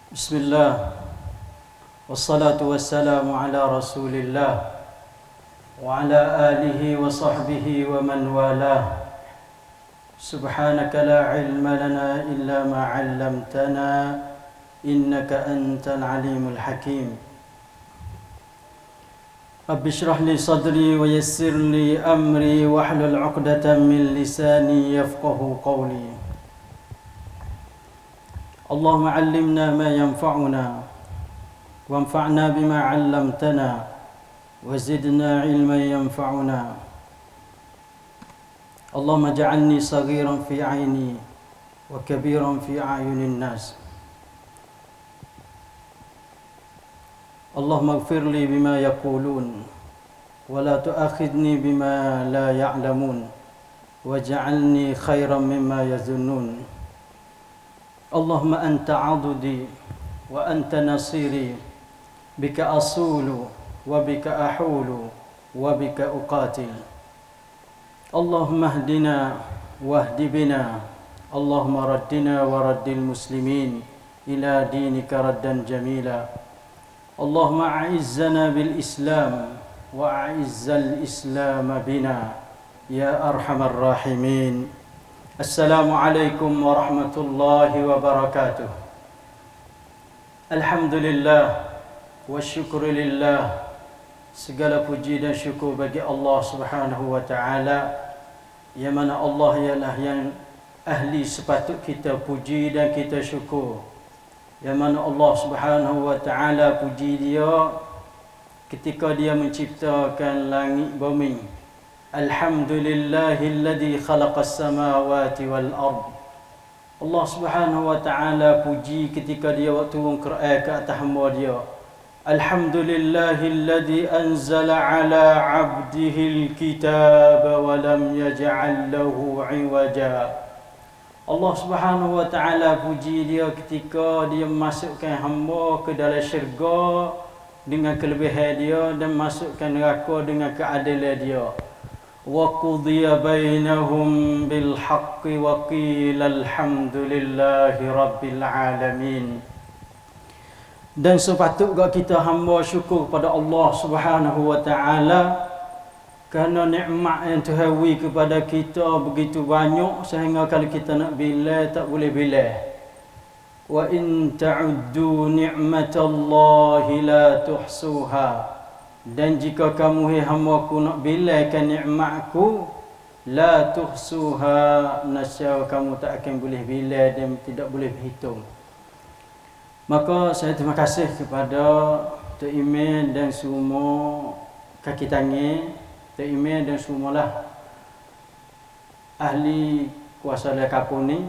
Bismillah wassalatu wassalamu ala rasulillah wa ala alihi wa sahbihi wa man walah. Subhanaka la ilma lana illa ma 'allamtana innaka antal alimul hakim. Rabbi shrah li sadri wa yassir li amri wahlul 'uqdatam min lisani yafqahu qawli. Allahumma 'allimna ma yanfa'una wanfa'na bima 'allamtana wa zidna 'ilman yanfa'una. Allahumma ja'alni saghiran fi 'aini wa kabiran fi a'yunin nas. Allahumma ighfir li bima yaqulun wa la tu'akhidhni bima la ya'lamun waj'alni khairan mimma yazunnun. Allahumma anta 'adudi wa anta nasiri bika asulu wa bika ahulu wa bika uqatil. Allahumma hdina wahdi bina. Allahumma raddina wa raddil muslimin ila dinika raddan jamila. Allahumma a'izzana bil islam wa a'izzal islam bina ya arhamar rahimin. Assalamualaikum warahmatullahi wabarakatuh. Alhamdulillah wa syukurillah. Segala puji dan syukur bagi Allah Subhanahu wa ta'ala, yang mana Allah ialah yang ahli sepatut kita puji dan kita syukur. Yang mana Allah Subhanahu wa ta'ala puji dia ketika dia menciptakan langit bumi. Alhamdulillahilladzi khalaqas samawati wal ard. Allah Subhanahu wa ta'ala puji ketika dia waktu turun Quran ke atas hamba dia. Alhamdulillahilladzi anzala ala 'abdihil kitaba wa lam yaj'al lahu 'iwaja. Allah Subhanahu wa ta'ala puji dia ketika dia masukkan hamba ke dalam syurga dengan kelebihan dia dan masukkan neraka dengan keadilan dia. Wa qudiya bainahum bil haqqi wa qila alhamdulillahi rabbil alamin. Dan sepatutnya kita hamba syukur pada Allah Subhanahu wa ta'ala kerana nikmat yang Tuhan beri kepada kita begitu banyak sehingga kalau kita nak bilang tak boleh bilang. Wa in ta'uddu ni'matallahi la tuhsuha. Dan jika kamu hai hamba-Ku nak bilangkan nikmatku, la tuhsuha, nasya kamu tak akan boleh bilang dan tidak boleh berhitung. Maka saya terima kasih kepada Tok Imin dan semua kaki tangan, Tok Imin dan semualah ahli kuasa lekapun ni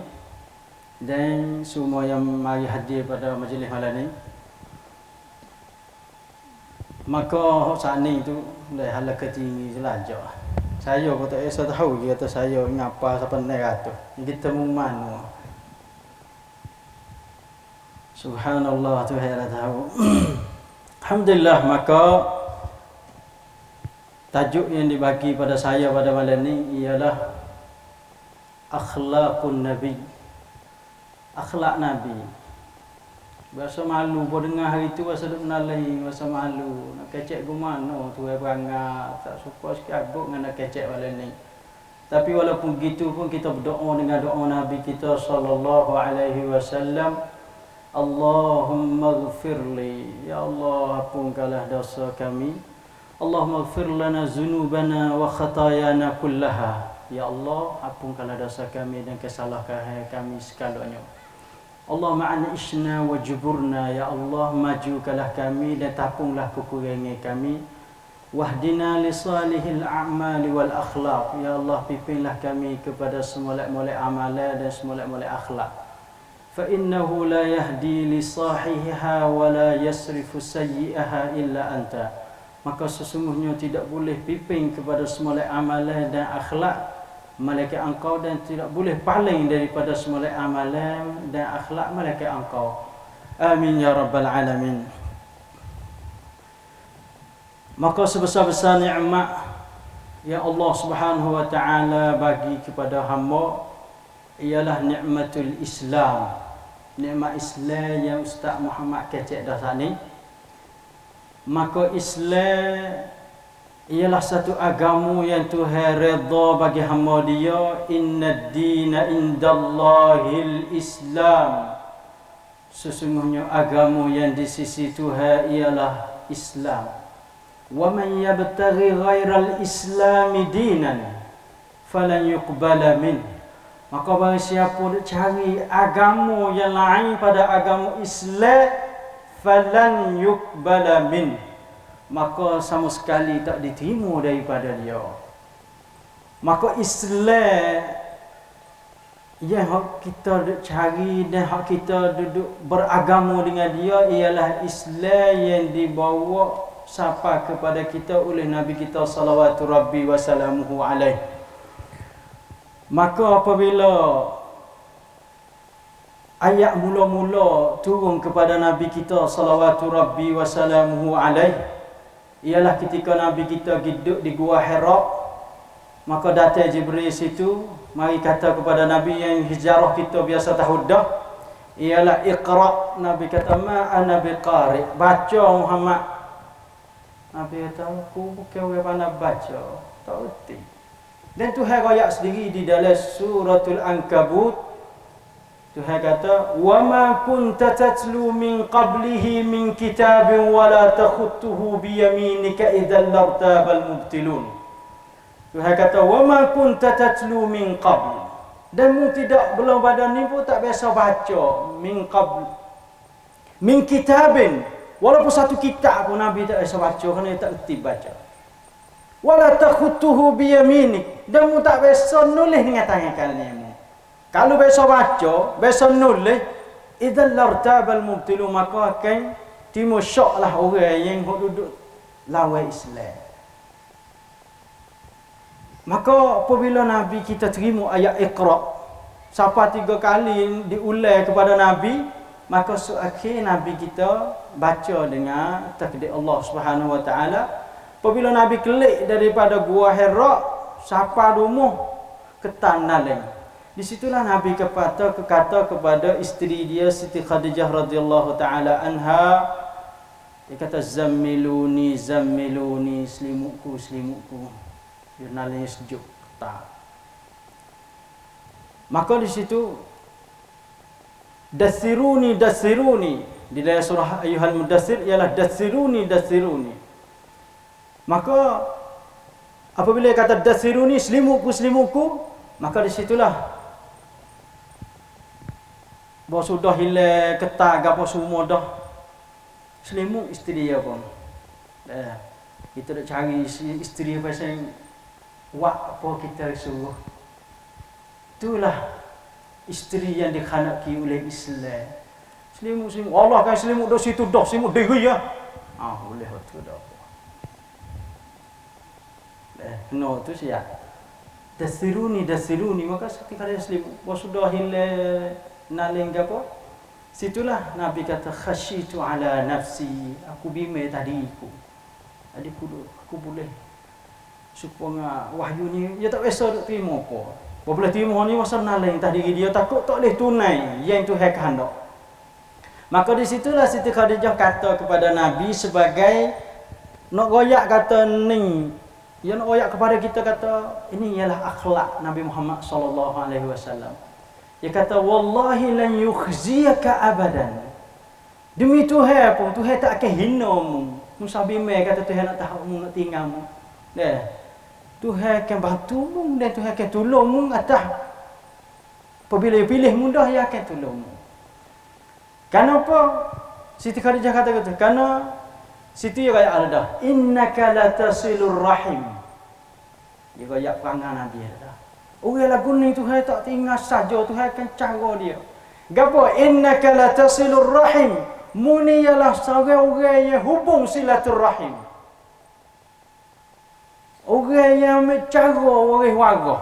dan semua yang mari hadir pada majlis malam ni. Maka saat ni tu dah hala ketinggi jelajah. Saya pun tak bisa tahu dia kata saya ngapa sampai 900. Kita mana? Subhanallah, Tuhan dah tahu. Alhamdulillah, maka tajuk yang dibagi pada saya pada malam ni ialah akhlaqun nabi. Akhlak Nabi. Rasa malu pun dengar hari tu, rasa duk menalai, rasa malu. Nak kecek ke mana tu berangat, tak suka sikit abuk dengan nak kecek malam ni. Tapi walaupun begitu pun kita berdoa dengan doa Nabi kita sallallahu alaihi wasallam. Allahumma ighfirli, ya Allah ampunkanlah dosa kami. Allahumma ighfir lana dzunubana wa khatayana kullaha. Ya Allah ampunkanlah dosa kami dan kesalahan kami segalanya. Allah ma'ana isna wa juburna, ya Allah majukanlah kami dan tapunglah kekurangan kami. Wahdina li salihil a'mali wal akhlaq, ya Allah pimpinlah kami kepada semolek-molek amalan dan semolek-molek akhlak. Fa innahu la yahdi li sahihiha wa la yasrifu sayyi'aha illa anta. Maka sesungguhnya tidak boleh pimpin kepada semolek amalan dan akhlak malaikat engkau, dan tidak boleh paling daripada semula amalan dan akhlak malaikat engkau. Amin ya rabbal alamin. Maka sebesar-besar nikmat yang Allah Subhanahu wa ta'ala bagi kepada hamba ialah nikmatul Islam, nikmat Islam yang Ustaz Muhammad kecek dah sani. Maka Islam ialah satu agama yang Tuhan redha bagi hamba dia. Innad dina indallahil Islam. Sesungguhnya agama yang di sisi Tuhan ialah Islam. Wa man yabtaghi ghairal islami dinan falan yuqbala min. Maka barang siapa nak cari agama yang lain pada agama Islam, falan yuqbala min, maka sama sekali tak diterima daripada dia. Maka Islam yang kita duk cari dan hak kita duduk beragama dengan dia ialah Islam yang dibawa sampai kepada kita oleh Nabi kita salawatu rabbi wa salamuhu alaihi. Maka apabila ayat mula-mula turun kepada Nabi kita salawatu rabbi wa salamuhu alaihi, ialah ketika Nabi kita duduk di Gua Hira, maka datang Jibril situ mari kata kepada Nabi yang hijrah kita biasa tahu dah, ialah Iqra. Nabi kata ma ana biqari, baca Muhammad. Nabi kata aku bukan orang pandai baca, tak erti. Dan Tuhan ayat sendiri di dalam suratul Ankabut, Tuhan kata wa ma kunta tatlu min qablihi min kitabin wa la takhutuhu bi yaminika idzal lartabal mubtilun. Tuhan kata wa ma kunta tatlu min qabl, dan mu tidak belum pada ni pun tak biasa baca min qabl min kitabin, walaupun satu kitab pun Nabi tak biasa baca kerana dia tak erti baca. Wala takhutuhu bi yaminik, dan mu tak biasa nulis dengan tangan kananmu. Kalau biasa baca, biasa nulis, idzal lartabal mubtilu, maka akan timbul syoklah orang yang duduk lawan Islam. Maka apabila Nabi kita terima ayat Iqra sampai 3 kali diulang kepada Nabi, maka akhir Nabi kita baca dengan takdir Allah Subhanahu wa taala. Apabila Nabi kelik daripada Gua Hira sampai rumah ke tanah lain, di situlah Nabi kata kepada isteri dia Siti Khadijah radhiyallahu taala anha, dia kata zammiluni zammiluni, selimutku selimutku, biar nalanya sejuk tak. Maka di situ dathiruni dathiruni, di dalam surah Ayyuhal Mudaththir ialah dathiruni dathiruni. Maka apabila dia kata dathiruni, selimutku selimutku, maka di situlah bahawa sudah hilang ketak apa semua dah, selimut isteri dia pun kita nak cari isteri pasal wak apa kita suruh. Itulah isteri yang dikhanaki oleh Islam. Selimut Allah kan selimut dah situ dah, selimut diri ya. Boleh betul dah. No tu siap. Dasiruni, maka ketika dia selimut bahawa sudah hilang naling apa, situlah Nabi kata khasyitu ala nafsi, aku bimbang tadiku. Aku boleh supaya wahyu ni dia tak biasa duk terima apa. Apabila terima ni masa naling tadi dia takut tak boleh tunai yang Tuhan kehendak. Maka di situlah Siti Khadijah kata kepada Nabi sebagai nak royak kata ni, yang nak royak kepada kita kata ini ialah akhlak Nabi Muhammad sallallahu alaihi wasallam. Dia kata wallahi lan yukhziyaka abadan. Demi Tuhan pun Tuhan tak akan hina mu. Musa bin Mai kata Tuhan nak tahu mu, nak tinggal mu. Tuhan akan bantu mu dan Tuhan akan tolong mu atas. Apabila dia pilih mu dah, dia akan tolong mu. Kenapa Siti Khadijah kata gitu? Karena Siti raya al-dah innaka latasilur rahim. Dia raya perangai Nabi dah. Orang lagu ni Tuhan tak tinggal saja, Tuhan akan cara dia. Gapo innaka latasilur rahim? Mu ni ialah seorang yang hubung silaturrahim. Orang yang mencara waris warga.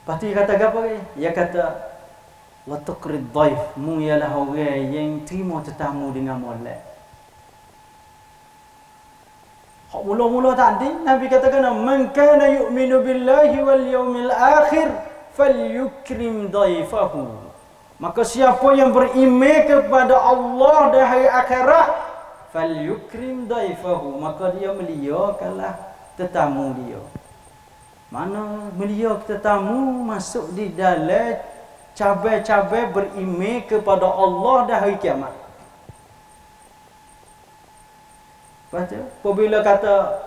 Pasti kata gapo ni? Dia kata la tuqrid dhaif, mu ialah orang yang terima tetamu dengan molek. Hak mula-mula tadi Nabi katakan man kana yu'minu billahi wal yawmil akhir falyukrim dhaifahu. Maka siapa yang beriman kepada Allah dan hari akhirat, falyukrim dhaifahu, maka dia meliakanlah tetamu dia. Mana melia tetamu masuk di dalam cabai-cabai beriman kepada Allah dan hari kiamat. Baca, apabila kata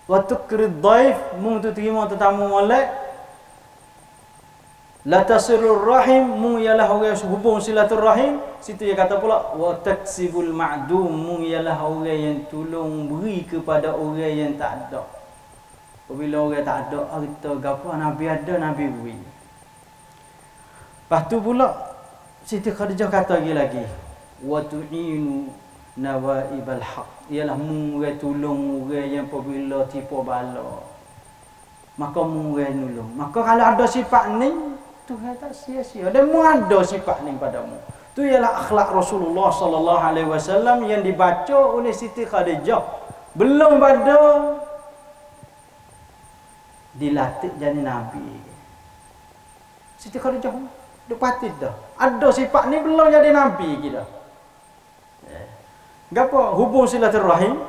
wa tukrid dhaif, mung tu terima tetamu molek, la tasirur rahim, mung ialah orang hubung silaturahim. Situ dia kata pula wa taksibul ma'dum, mung ialah orang yang tolong beri kepada orang yang tak ada. Apabila orang tak ada, harta gapo Nabi ada, Nabi beri. Lepas tu pula Siti Khadijah kata lagi wa tu'inu nawaibal haq, ialah mung orang tolong orang yang apabila tipu bala, maka mung orang nolong. Maka kalau ada sifat ni, Tuhan tak sia-sia. Dan mu ada sifat ni padamu. Tu ialah akhlak Rasulullah sallallahu alaihi wasallam yang dibaca oleh Siti Khadijah. Belum pada dilatih jadi nabi. Siti Khadijah dah pasti dah. Ada sifat ni belum jadi nabi kita. Gapo hubung silaturahim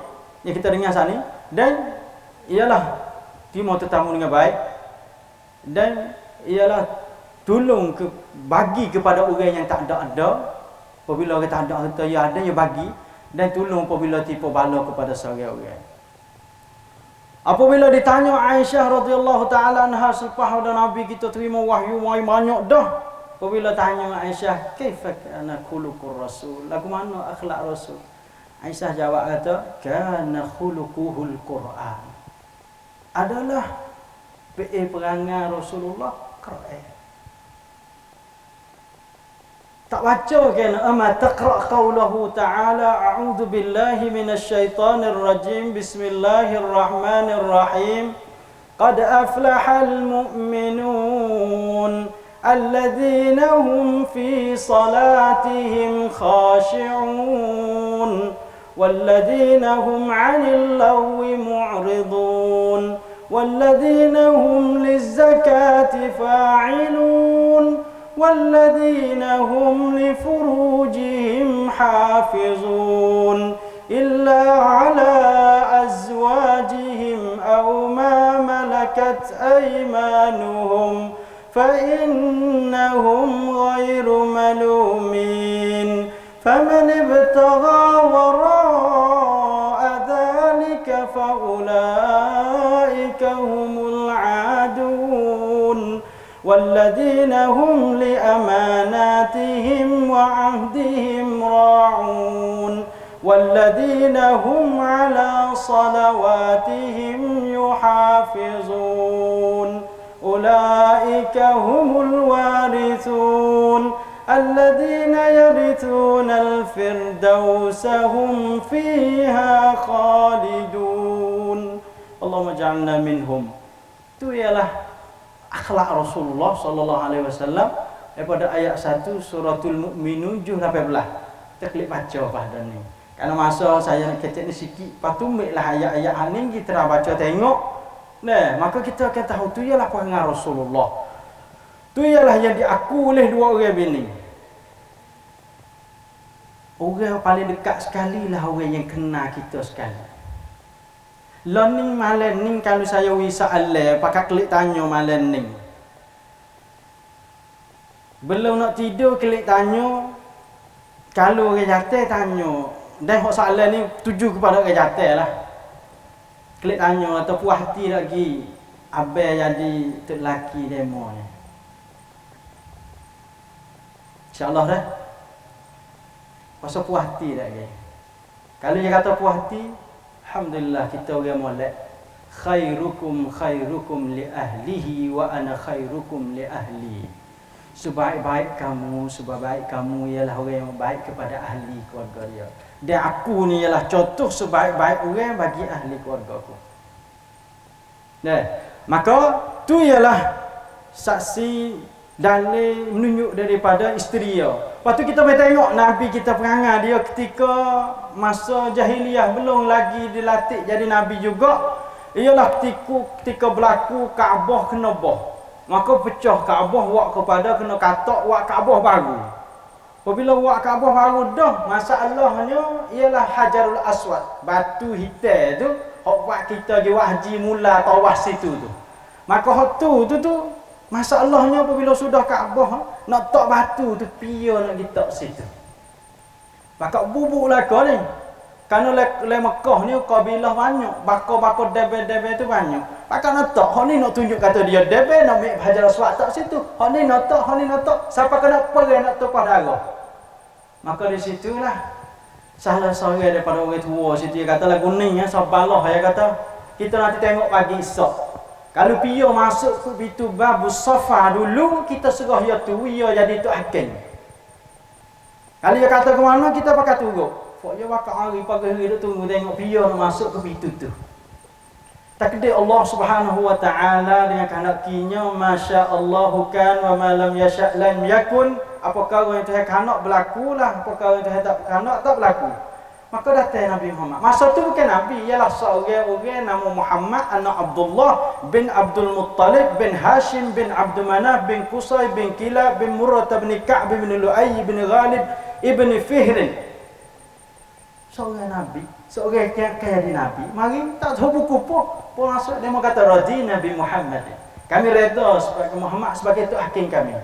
yang kita dengar saat ni, dan ialah terima tetamu dengan baik, dan ialah tolong bagi kepada orang yang tak ada. Apabila orang tak ada harta, ya ada, ya bagi, dan tolong apabila tipu bala kepada seorang orang. Apabila ditanya Aisyah radhiyallahu taala anha, selepas ada Nabi kita terima wahyu banyak dah. Apabila tanya Aisyah, kaifa kana khuluqur rasul, lagu mana akhlak Rasul? Aisyah jawab kata, kana khuluquhul Quran. Adalah perangai Rasulullah Quran. Tak baca kan, ama taqra qaulahu ta'ala, a'udzu billahi minasyaitonir rajim, bismillahirrahmanirrahim, qad aflahal mu'minun alladzina hum fi salatihim khashi'un walladzina hum 'anil lagwi mu'ridun walladzina hum lizzakati fa'ilun والذين هم لفروجهم حافظون إلا على أزواجهم أو ما ملكت أيمانهم فإنهم غير ملومين فمن ابتغى وراء ذلك فأولئك هم العادون والذين هم لأماناتهم وعهدهم راعون والذين هم على صلواتهم يحافظون أولئك هم الوارثون الذين يرثون الفردوس هم فيها خالدون اللهم اجعلنا منهم. Itu ialah akhlak Rasulullah sallallahu alaihi wasallam daripada ayat 1 suratul Mukminun 18. Kita klik baca pada ni. Karena masa saya nak kecek ni sikit, patumiklah ayat-ayat ni kita baca tengok. Nah, maka kita akan tahu tu ialah perangai Rasulullah. Tu ialah yang diaku oleh dua orang bini. Orang paling dekat sekali lah orang yang kenal kita sekali. Learning malam ni kalau saya wisa Allah pakai klik tanya malam ni. Belum nak tidur klik tanya. Kalau orang jatuh tanya. Dan hak soalan ni tuju kepada orang jatuh lah. Klik tanya atau puas hati lagi. Abang jadi tok laki demo ni. InsyaAllah dah. Pasal puas hati lagi. Kalau dia kata puas hati, alhamdulillah kita orang molek. Khairukum khairukum li ahlihi wa ana khairukum li ahli. Sebaik-baik kamu ialah orang yang baik kepada ahli keluarga dia. Dan aku ni ialah contoh sebaik-baik orang bagi ahli keluarga aku. Nah, maka tu ialah saksi dalil menunjuk daripada isteri dia. Lepas tu kita boleh tengok Nabi kita perangai dia ketika masa jahiliah belum lagi dilatih jadi Nabi juga. Ialah ketika berlaku Kaabah kena boh. maka pecah Kaabah wak kepada kena katak wak Kaabah baru. Apabila wak Kaabah baru dah, masalahnya ialah Hajarul Aswad, batu hitam tu hok buat kita je haji mula tawaf situ tu. Maka hok tu masalahnya apabila sudah Kaabah nak tak batu tu pia nak ditak situ. Maka bubuklah kau ni. Kerana le Mekah ni kabilah banyak, bakar-bakar debe-debe tu banyak. Maka nak tak, hok ni nak tunjuk kata dia debe nak ambil Hajar Aswad tak situ. Hok ni nak tak, siapa kena pergi nak tumpah darah. Maka di situlah salah seorang daripada orang tua situ dia katalah kuning ya, sabalah ya kata kita nanti tengok pagi esok. Kalau pia masuk ke pintu Babus Safa dulu, kita serah dia tu, dia jadi tu hakim. Kalau dia kata ke mana, kita pakai tunggu. Fok dia pakai hari pagi hari tu tunggu tengok pia nak masuk ke pintu tu. Takdir Allah Subhanahu wa taala dengan kehendak-Nya, masya-Allahu kan wa ma lam yasha' lam yakun. Apakah orang Tuhan kanak berlaku lah, apakah orang Tuhan tak kanak tak berlaku. Maka datang Nabi Muhammad. Masa tu bukan Nabi, ialah seorang nama Muhammad anak Abdullah bin Abdul Muttalib bin Hashim bin Abdul Manaf bin Qusay bin Kilab bin Murrah bin Ka'b bin Lu'ay bin Ghalib ibn Fihr. Seorang Nabi, seorang kaya di Nabi. Mari tak tahu buku pun masuk dia mau kata radhi Nabi Muhammad. Kami reda sebagai Muhammad sebagai tu hakim kami.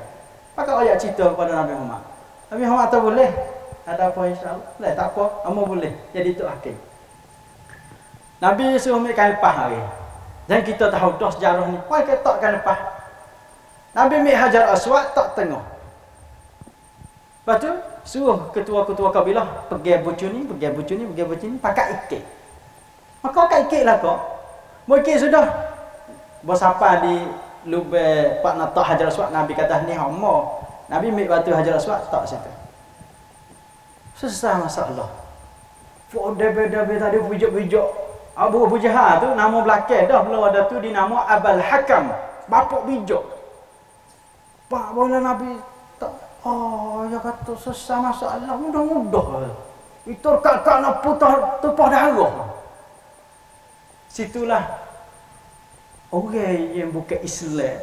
Maka ayat cerita kepada Nabi Muhammad. Nabi Muhammad tak boleh. Ada apa insya-Allah? Boleh tak apa, kamu boleh jadi tu hakim. Nabi suruh ambil lepas hari. Dan kita tahu dah sejarah ni. Why kita takkan lepas? Nabi ambil Hajar Aswad tak tengah. Lepas tu suruh ketua-ketua kabilah pergi bucu ni, pakai ikik. Maka pakai ikik lah kau. Mau ikik sudah. Bersapa di lubang pak nak tak Hajar Aswad, Nabi kata ni hamba. Nabi ambil batu Hajar Aswad tak situ. Susah masalah. Fok debe-debe tadi pujuk-pujuk Abu Jahal tu nama belakang dah belum ada tu dinama Abul Hakam, bapak bijak. Pak bola Nabi tak ya kata susah masalah mudah-mudah. Itu kakak nak putar tumpah darah. Situlah orang yang bukan Islam.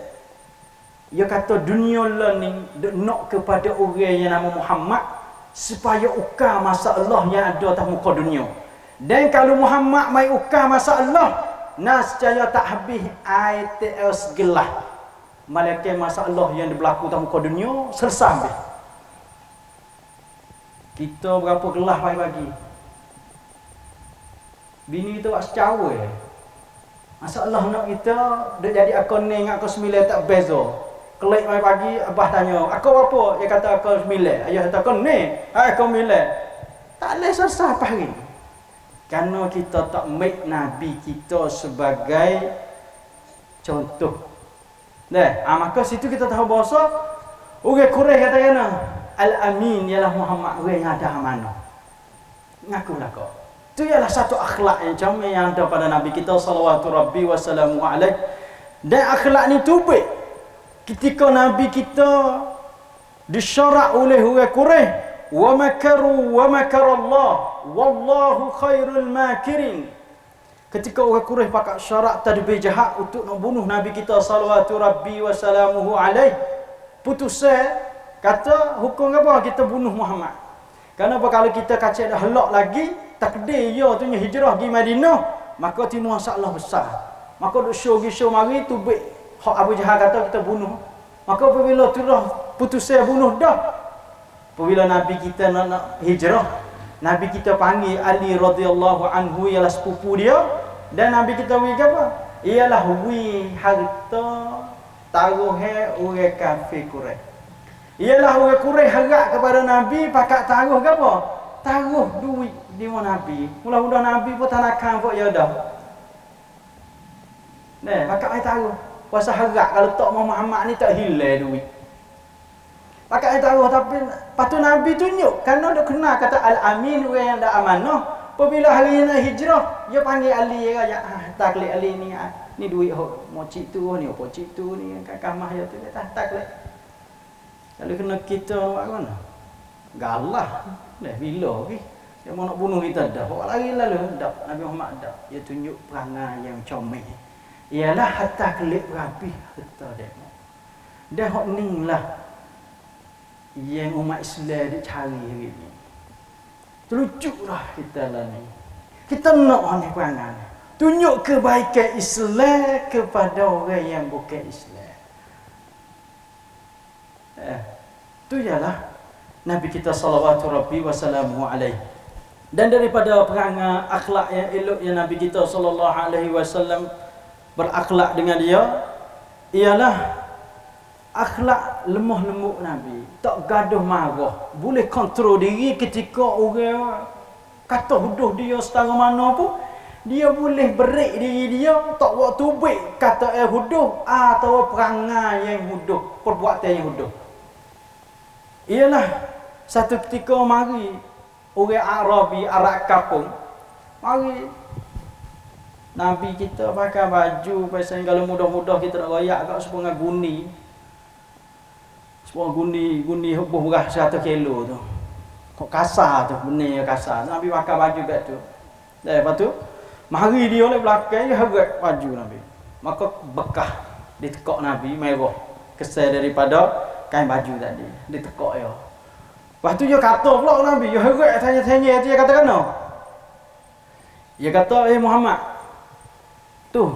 Dia kata dunia lah ni nak kepada orang yang nama Muhammad supaya ukar masalah yang ada atas muka dunia. Dan kalau Muhammad mai ukar masalah, nascaya tak habis ITL segelah. Malaikat masalah yang berlaku atas muka dunia selesai habis. Kita berapa gelah pagi-pagi. Bini kita buat secawa. Masalah nak kita dia jadi akon ni dengan akon 9 tak beza. Kelik mai pagi, abah tanya, "Akau apa?" Dia kata, "Akau 9." Ayah kata, "Akau ni." "Akau 9." Tak boleh susah apa hari. Kerana kita tak make Nabi kita sebagai contoh. Maka situ kita tahu bahasa orang Quraisy kata kena Al-Amin ialah Muhammad, orang yang ada amanah. Ngakulah kau. Itu ialah satu akhlak yang comel yang ada pada Nabi kita sallallahu rabbi wasallamu alaihi. Dan akhlak ni tubik ketika Nabi kita disyarak oleh orang Quraisy, wa makaru wa makarallah wallahu khairul makirin. Ketika orang Quraisy pakat syarak tadbir jahat untuk nak bunuh Nabi kita sallallahu rabbi wasallamu alaihi, putusnya kata hukum apa kita bunuh Muhammad. Kerana kalau kita kacau dah helak lagi takdir dia tu hijrah pergi Madinah, maka timbul masalah besar. Maka duk show mari tubik hak Abu Jahal kata kita bunuh. Maka apabila tu dah putus saya bunuh dah. Apabila Nabi kita nak hijrah, Nabi kita panggil Ali radhiyallahu anhu ialah sepupu dia, dan Nabi kita wi apa? Ialah wi harta taruh orang kafir Quraisy. Ialah orang Quraisy harap kepada Nabi pakat taruh ke apa? Taruh duit di mana Nabi. Mula-mula Nabi pun tak nakal pun ya dah. Pakat ai taruh. Puasa harap kalau tak Muhammad ni tak hilang duit. Pakai taruh tapi patut Nabi tunjuk kerana dia kenal kata Al-Amin orang yang ada amanah. Apabila hari nak hijrah, dia panggil Ali raja. Taklik Ali ni duit mocik tu ni, pocik tu ni kakak mah dia tu taklik. Kalau kena kita buat mana? Galah. Bila lagi dia mau nak bunuh kita dah. Bawa lari lalu dak Nabi Muhammad dak. Dia tunjuk perangai yang comel. Ialah hatta kelip rapi hatta demo. Dah hok ning lah yang umat Islam dicari hari ni. Terlucuklah kita lah ni. Kita nak ni perangai. Tunjuk kebaikan Islam kepada orang yang bukan Islam. Tu ialah Nabi kita sallallahu rabbi wasallamu alaihi. Dan daripada perangai akhlak yang elok yang Nabi kita sallallahu alaihi wasallam berakhlak dengan dia ialah akhlak lemah lembut Nabi. Tak gaduh marah. Boleh kontrol diri ketika orang kata huduh dia setara mana pun. Dia boleh break diri dia. Tak buat tubik kata huduh. Atau perangai yang huduh. Perbuatan yang huduh. Ialah satu ketika mari orang Arabi, Arab kampung. Mari Nabi kita pakai baju. Pasal kalau mudah-mudah kita nak royak kat sepengah guni. Semua guni buah beras 100 kilo tu. Kok kasar tu, benih kasar. Nabi pakai baju kat tu. Lepas tu, mari dia oleh belakang, dia heret baju Nabi. Maka bekah ditekak Nabi, merah. Kesal daripada kain baju tadi. Ditekak dia. Lepas tu dia kata pula Nabi, dia heret tanya-tanya tu, dia kata kena. Dia kata, Muhammad, tu,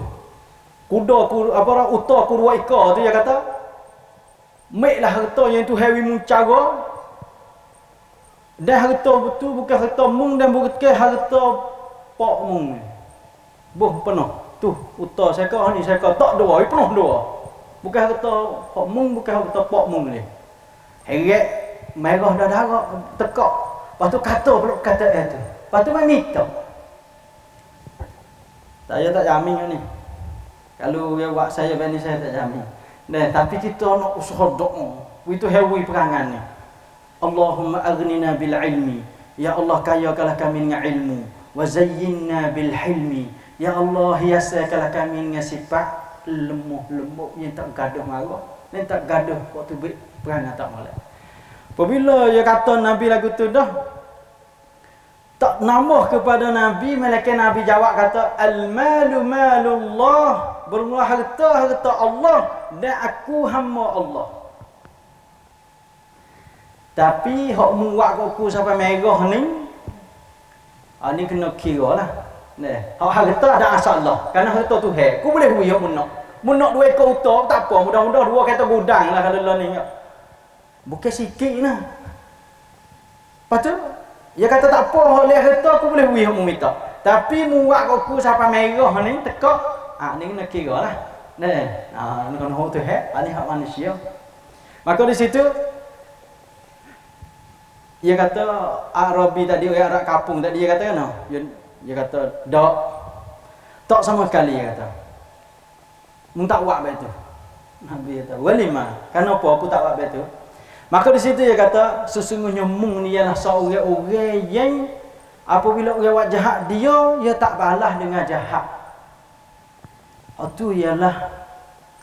uta ku 2 ekor tu, dia kata, Maiklah harta yang tu hari mung cara. Dan harta betul bukan harta mung dan bukan harta pak mung. Boh penuh. Tu uta saya kau ni saya kau tak dua, penuh dua. Bukan harta pak mung, bukan harta pak mung ni. Heret merah dah darah tekak. Lepas tu kata pula kata tu. Lepas tu mai minta. Saya tak jamin ni. Kalau dia buat saya bani saya tak jamin. Nah, tapi kita nak usaha doa. Itu hewi perangan ni. Allahumma aghnina bil ilmi. Ya Allah kayakanlah kami dengan ilmu. Wa zayyinna bil hilmi. Ya Allah hiaskanlah kami dengan sifat lemah lembut yang tak gaduh marah, yang tak gaduh waktu perangai tak molek. Apabila dia kata Nabi lagu tu dah tak nambah kepada Nabi, malaikat Nabi jawab kata al-malu malullah, bermula harta Allah dan aku hamba Allah. Tapi hak muak aku sampai merah ni, ni kena kira lah. Hak harta ada asal Allah, kerana harta tu hak. Aku boleh bui hak munak 2 ekor utak tak apa, mudah-mudah 2 kereta gudang lah kalau lah ni. Bukan sikit lah. Lepas tu dia kata tak apa, oleh harta aku boleh bui hak minta. Tapi muak aku sampai merah ni tekak, ni kena kira lah. Ni kena hak tu hak, ni hak manusia. Maka di situ dia kata Arabi tadi, orang Arab kampung tadi dia kata kan? Dia kata tak sama sekali dia kata. Mung tak buat begitu. Nabi kata, "Walima, kenapa aku tak buat begitu?" Maka di situ dia kata, sesungguhnya mung ni ialah seorang-orang yang apabila orang buat jahat dia tak balas dengan jahat. Itu ialah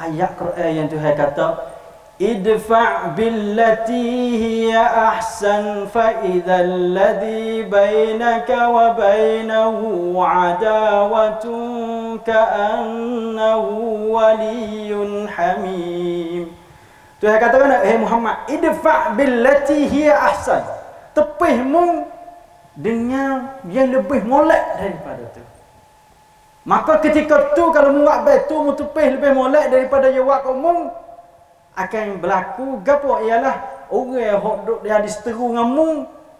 ayat Quran yang Tuhan kata, idfa' billati hiya ahsan fa idzal ladzi bainaka wa bainahu adawatun ka'annahu waliyyun hamim. Tuhan katakan, Muhammad, idfa' billati hiya ahsan. Tepihmu dengan yang lebih molek daripada tu. Maka ketika tu kalau mu buat baik tu mu tepih lebih molek daripada yang buat kamu, akan berlaku gapo ialah orang hok duk dia diseteru dengan mu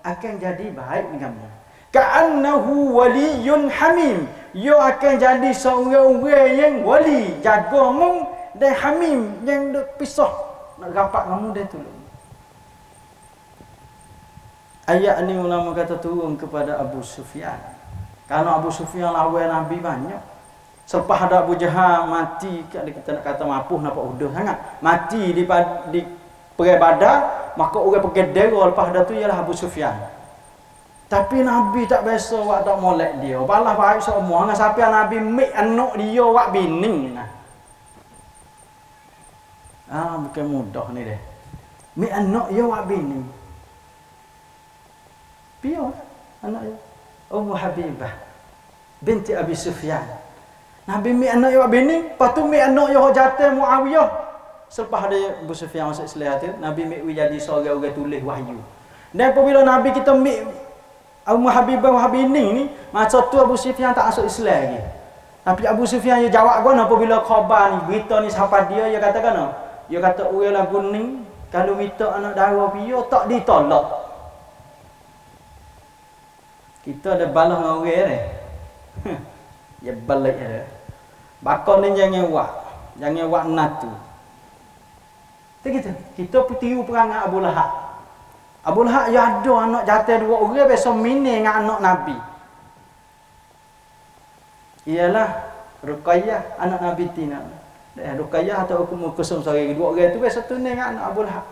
akan jadi baik dengan mu. Ka'annahu waliyyun hamim. Yo akan jadi seorang-orang yang wali jaga mu dan hamim yang duk pisah nak rapat kamu dia tolong. Ayat ni ulama kata turun kepada Abu Sufyan. Kerana Abu Sufyan lawan Nabi banyak. Selepas ada Abu Jahal mati, kita nak kata mapuh nampak udah sangat. Mati di perang Badar, maka orang pergi dera lepas dah tu ialah Abu Sufyan. Tapi Nabi tak biasa buat tak molek dia. Balas baik semua dengan siapa Nabi mik anak dia buat bini nah. Bukan mudah ni deh. Mi anak dia buat bini. Pion anak dia. Ummu Habibah binti Abi Sufyan. Nabi mi anak dia buat bini, lepas tu mi anak dia jatuh Muawiyah. selepas ada Abu Sufyan masuk Islam tu, Nabi mikwi jadi seorang orang tulis wahyu. Dan apabila Nabi kita Ummu Habibah Wahabining ni, masa tu Abu Sufyan tak masuk Islam lagi. Tapi Abu Sufyan dia jawab kan apabila khabar ni, berita ni siapa dia katakan. Dia kata orang lagu ni kalau minta anak dara dia tak ditolak. Kita ada balas dengan orang ni. Ya balik dia. Bakar ni jangan buat natu. Kita tiru perangai Abu Lahab. Abu Lahab ya ada anak jantan 2 orang biasa mini dengan anak Nabi. Ialah Ruqayyah anak Nabi Tina. Ruqayyah atau Ummu Kulsum seorang 2 orang tu biasa tunai dengan anak Abu Lahab.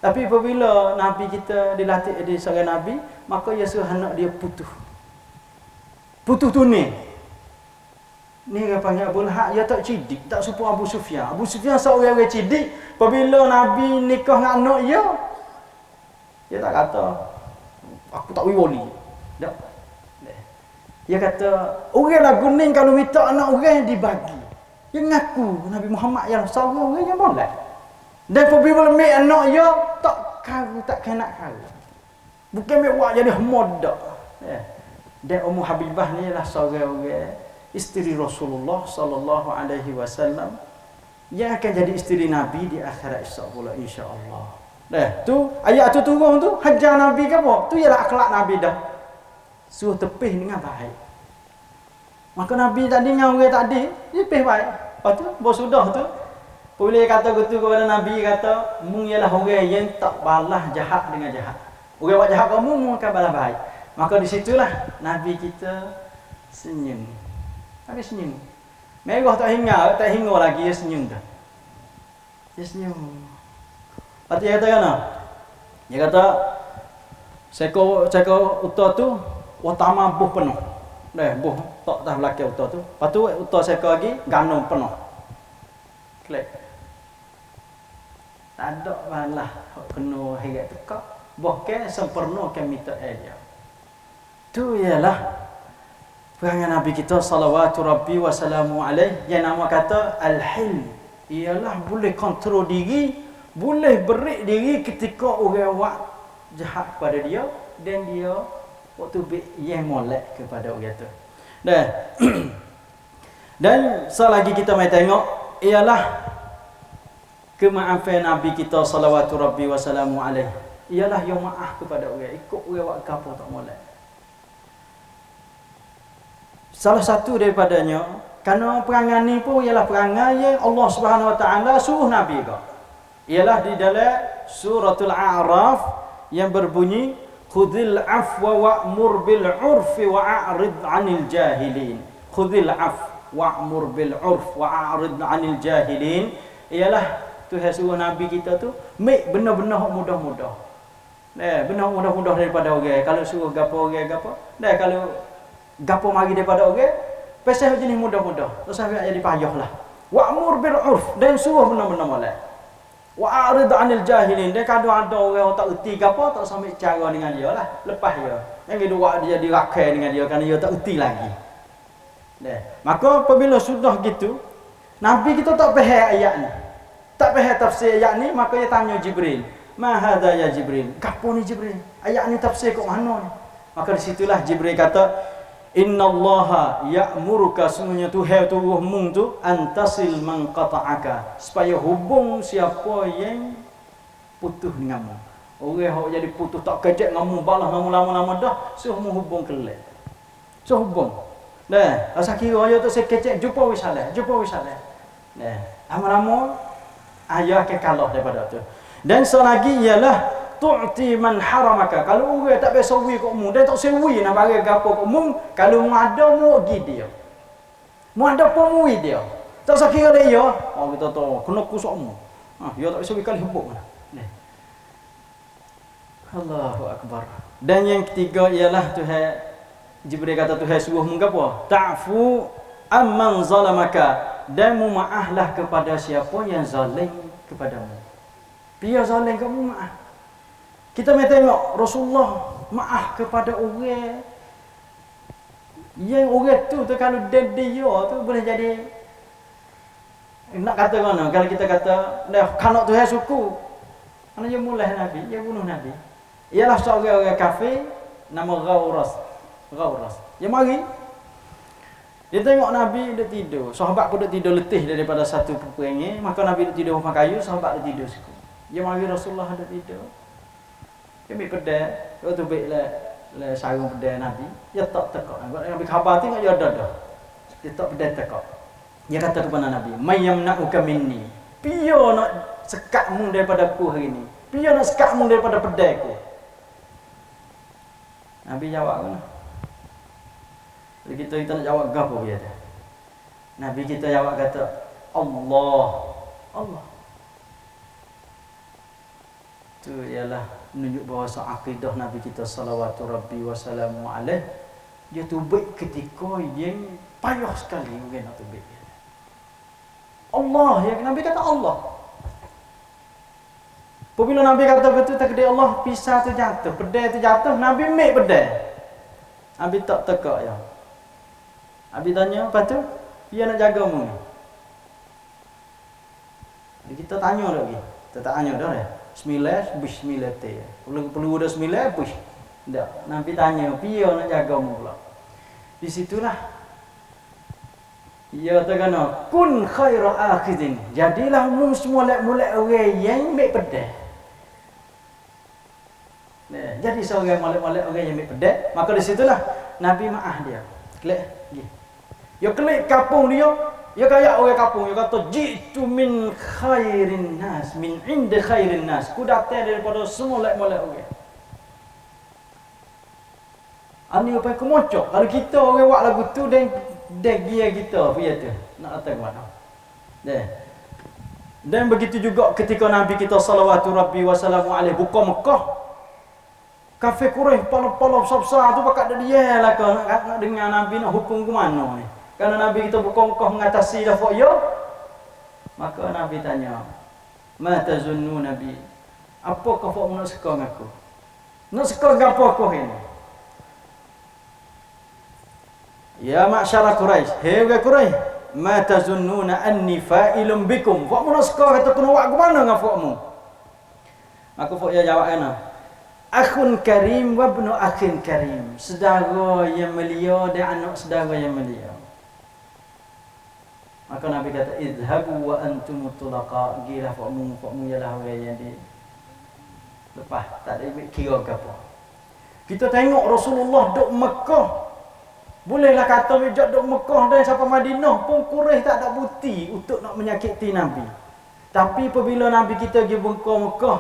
Tapi apabila Nabi kita dilatih di seorang Nabi, maka ia suruh anak dia putus. Putus tunai. Ni dia panggil Abu Lahab, dia tak cidik, tak serupa Abu Sufyan. Abu Sufyan seorang orang cidik, apabila Nabi nikah dengan anak dia tak kata aku tak wali. Tak. Dia kata orang lagu ni kalau minta anak orang dibagi. Dia ngaku Nabi Muhammad yang seorang orang yang molek. Dan apabila mek anak dia tak kena kau. Bukan mek buat jadi homodak. Dan Ummu Habibah ni lah seorang orang isteri Rasulullah sallallahu alaihi wasallam yang akan jadi isteri Nabi di akhirat insya-Allah. Tu ayat tu turun tu hajar Nabi ke apa? Tu ialah akhlak Nabi dah. Suruh tepih dengan baik. Maka Nabi tadi dengan orang tadi, dia tepih baik. Lepas tu sudah tu boleh kata gitu kepada Nabi kata, "Mung ialah orang yang tak balas jahat dengan jahat. Orang buat jahat kamu mung akan balas baik." Maka di situlah Nabi kita senyum. Nabi senyum. Merah tak hingga lagi dia senyum dah. Dia senyum. Hati dia kata kan? Dia kata seko uta tu utama buh penuh. Buh tak dah belakang uta tu. Lepas tu uta seko lagi ganung penuh. Klik. Tak ada balah penuh hingga tekak. Bahkan sempurna kami tak ada. Tu ialah perangai Nabi kita salawatu rabbi wa salamu alaih yang nama kata al-hilm. Ialah boleh kontrol diri, boleh berik diri ketika orang buat jahat kepada dia dan dia waktu yang molek kepada orang tu. Dan selagi kita mai tengok ialah kemaafan Nabi kita salawatu rabbi wa salamu alaih. Ialah yang maaf kepada orang, ikut orang buat apa tak molek. Salah satu daripadanya kerana perangai ni pun ialah perangai yang Allah Subhanahu Wa Taala suruh Nabi ke. Ialah di dalam suratul A'raf yang berbunyi khudhil afwa wa'mur bil 'urfi wa'rid 'anil jahilin. Khudhil afwa wa'mur bil 'urf wa'rid 'anil jahilin. Ialah Tuhan suruh Nabi kita tu make benar-benar mudah-mudah. Benar mudah-mudah daripada orang. Kalau suruh gapo orang gapo. Kalau gapo mari daripada orang, pasal jenis mudah-mudah. Terus sampai jadi payahlah. Wa'mur bil 'urf dan suruh benar-benar molek. Wa'rid 'anil jahilin. Dan kadang ada orang tak erti gapo, tak sampai cara dengan dia lah, lepas dia. Yang kedua dia dirakai dengan dia kerana dia tak erti lagi. Maka apabila sudah gitu, Nabi kita tak faham ayat ni. Tak faham tafsir ayat ni, maka dia tanya Jibril. Ma hadza ya Jibril? Gapo ni Jibril? Ayat ni tafsir kat mana ni? Maka di situlah Jibril kata, "Innallaha ya'muruka," sungguhnya Tuhan turuhmu tu antasil man qata'aka, supaya hubung siapa yang putus denganmu. Orang hok jadi putus tak kejek ngamu balas ngamu lama-lama dah, suruh menghubung kelak. Suruh hubung. Asal kira aja tu saya kejek jumpa wisalah. Lama-lama ayah akan kalah daripada tu. Dan selagi ialah tu'ti man haramaka. Kalau orang tak biasa wi kat mu, dia tak sewi nak bagi gapo kat mu, kalau mu ada mu gi dia. Mu ada pun mu dia. Tak sakira dia. Kita tahu kena kusuk mu. Dia tak biasa wi kali hubung. Allahu akbar. Dan yang ketiga ialah Tuhan Jibril kata Tuhan suruh mu gapo? Ta'fu amman zalamaka, dan mu maaflah kepada siapa yang zalim kepadamu. Dia zalim kamu maaf. Kita mai tengok Rasulullah maaf kepada orang yang orang tu kalau dia tu boleh jadi Nak kata mana? Kalau kita kata, dah kanak Tuhan suku. Mana dia mulai Nabi, dia bunuh Nabi. Ialah seorang orang kafir nama Ghauras. Dia mari. Dia tengok Nabi dia tidur. Sahabat pun dia tidur letih daripada satu peperangan, maka Nabi dia tidur rumah kayu, sahabat dia tidur siku. Dia mari Rasulullah dia tidur. Dia ambil pedang, dia tu baiklah sarung pedang Nabi. Dia tak tekak. Nabi khabar tengok dia ada. Dia tak pedang tekak. Dia kata kepada Nabi, "Mayyamna'uka minni." Piyo nak sekatmu daripada aku hari ini. Piyo nak sekatmu daripada pedangku. Nabi jawab kan. Jadi kita nak jawab gapo dia dah. Nabi kita jawab kata, Allah. Itu ialah menunjuk bahawa akidah Nabi kita salawatu rabbi wa salamu alaih. Dia tubik ketika yang payah sekali orang nak tubik. Allah, ya Nabi kata Allah. Apabila Nabi kata betul takdir Allah, pisau tu jatuh, pedang tu jatuh, Nabi ambil pedang. Nabi tak tekak ya. Nabi tanya, "Apa tu? Dia nak jaga mu ni?" Jadi kita tanya lagi. Kita tak tanya dah ya. Bismillah te. Perlu dah 9 push. Tak. Nabi tanya, "Dia nak jaga mu pula?" Di situlah ia kata, kun khaira akhidin. Jadilah mu semulak-mulak orang yang ambil pedang. Nah, jadi seorang molek-molek orang yang ambil pedang, maka di situlah Nabi maaf dia. Klik gi. Dia klik kapung dia, dia kaya orang kapung, dia kata jitu min khairin nas, min inda khairin nas. Ku datang daripada semulak-mulak orang. Ani apa aku mocok. Kalau kita orang buat lagu tu dan dia kita apa tu? Nak kata mana? Dan begitu juga ketika Nabi kita salawatu rabbi wa salamu alaihi buka Mekah. Kafir Quraisy pala-pala besar-besar tu pakat dia lah ke nak dengar Nabi nak hukum ke mana ni. Kerana Nabi kita buka Mekah mengatasi dah ya. Maka Nabi tanya, "Ma tazunnu Nabi? Apa kau nak suka dengan aku? Nak suka dengan apa aku ini?" Ya ma'syara Quraisy, hei Quraisy, ma tazunnuna anni fa'ilun bikum. Fakmu nak suka kata kena buat ke mana dengan fakmu? Maka fak dia jawab kena, akhun karim wa ibnu akhin karim. Saudara yang mulia dan anak saudara yang mulia. Maka Nabi kata, idhabu wa antum tulaqa. Gilah fakmu ialah orang yang di lepas tak ada kira ke apa. Kita tengok Rasulullah duduk Mekah. Bolehlah kata bijak duduk Mekah dan sampai Madinah pun Quraisy tak ada bukti untuk nak menyakiti Nabi. Tapi apabila Nabi kita pergi bengkok Mekah,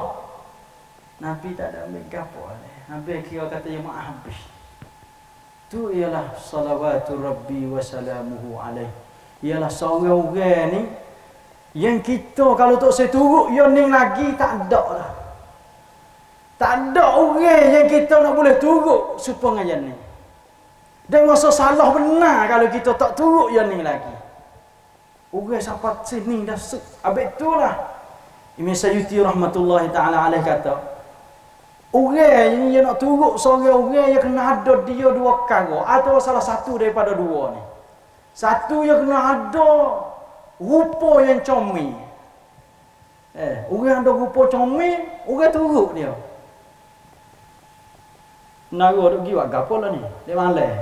Nabi tak ada ambil gapo. Nabi kira kata yang maaf habis. Tu ialah salawatu rabbi wa salamuhu alaih. Ialah seorang orang ni yang kita kalau tak saya turut yang ning lagi tak ada dah. Tak ada orang yang kita nak boleh turut supaya ngajan ni. Dan masa salah benar kalau kita tak turut yang ni lagi. Orang sampai sini dah habis itulah Imam Sayyuti rahmatullahi ta'ala alaih kata, orang yang nak turut seorang orang yang kena ada dia dua perkara atau salah satu daripada dua ni. Satu yang kena ada rupa yang comel. Orang ada rupa comel, orang turut dia. Nara duk pergi buat gapo lah ni? Dia malas.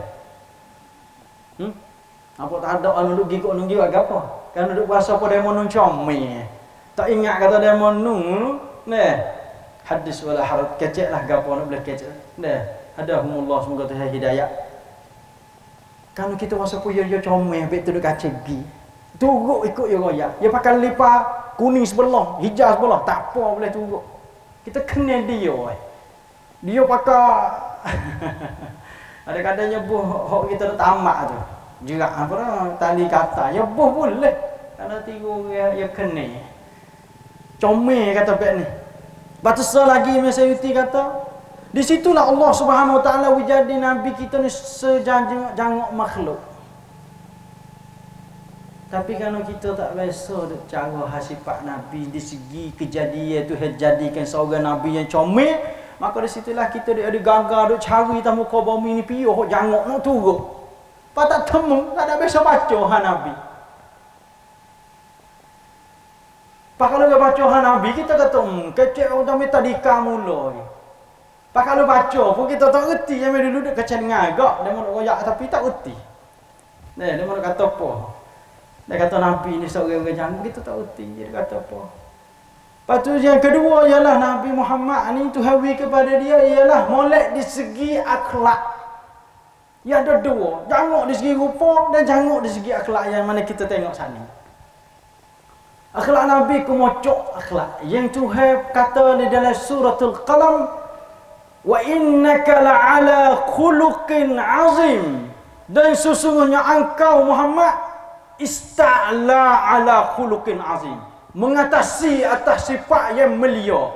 Apa tak ada orang duk pergi kok nunggu buat gapo? Kan duk puasa pada demo nun comel. Tak ingat kata demo nun, nah. Hadis wala haraj keceklah gapo nak boleh kecek. Nah, hadahumullah semoga Tuhan hidayah. Kalau kita puasa pun dia comel habis tu duk kacik gi. Turut ikut dia royak. Dia pakai lipa kuning sebelah, hijau sebelah, tak apa boleh turut. Kita kenal dia. Dia pakai ada kadang nyebuh hok kita dah tamak tu. Jerak apa dah tali kata. Nyebuh boleh. Kalau tiru ya kena. Comel kata bab ni. Bataslah lagi Imam Sayyuti kata, di situlah Allah Subhanahu wa taala wujudi nabi kita ni sejangok makhluk. Tapi kalau kita tak biasa duk cara sifat nabi di segi kejadian tu jadikan seorang nabi yang comel, maka di situlah kita ada gagal duk cari tamu muka bumi ni piyo hok jangok nak turut. Pak tak temu, tak ada biasa baca nabi. Pak kalau baca Nabi kita kata kecek orang kami tadi kamu. Pak kalau baca pun kita tak reti yang dulu dek kecek ngagak dia mau royak tapi tak reti. Dia mau kata apa? Dia kata Nabi ni seorang jangan kita tak reti dia kata apa. Lepas tu yang kedua ialah Nabi Muhammad ni Tuhawi kepada dia ialah molek di segi akhlak. Ya ada dua, janguk di segi rupa dan janguk di segi akhlak yang mana kita tengok sana. Akhlak Nabi kemocok akhlak. Yang Tuhan kata di dalam suratul Qalam, wa innaka la'ala khuluqin azim. Dan sesungguhnya engkau Muhammad ista'la ala khuluqin azim. Mengatasi atas sifat yang mulia.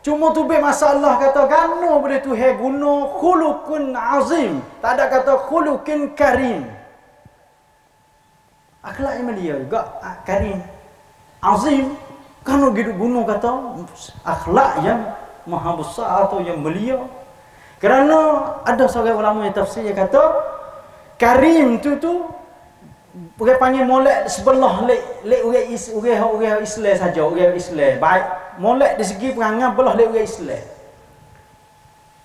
Cuma tu be masalah kata gano boleh Tuhan guna khuluqun azim. Tak ada kata khuluqin karim. Akhlak yang mulia juga karim. Azim kalau guna kata akhlak yang maha besar atau yang mulia. Kerana ada seorang ulama yang tafsir yang kata karim tu boleh panggil molek sebelah lek orang Islam saja, orang Islam. Baik, molek di segi perangai belah lek orang Islam.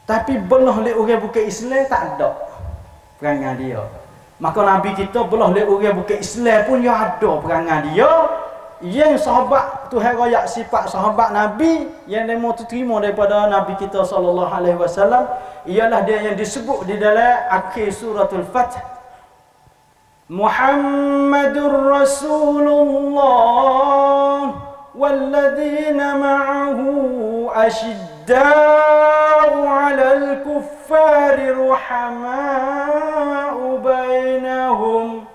Tapi belah lek orang bukan Islam tak ada perangai dia. Maka Nabi kita belah lek orang bukan Islam pun dia ada perangai dia. Yang sahabat Tuhan royak sifat sahabat Nabi yang demo terima daripada Nabi kita sallallahu alaihi wasallam ialah dia yang disebut di dalam akhir suratul Fath. Muhammadur Rasulullah walladzina ma'ahu asyidda'u 'alal kuffari ruhama'u bainahum.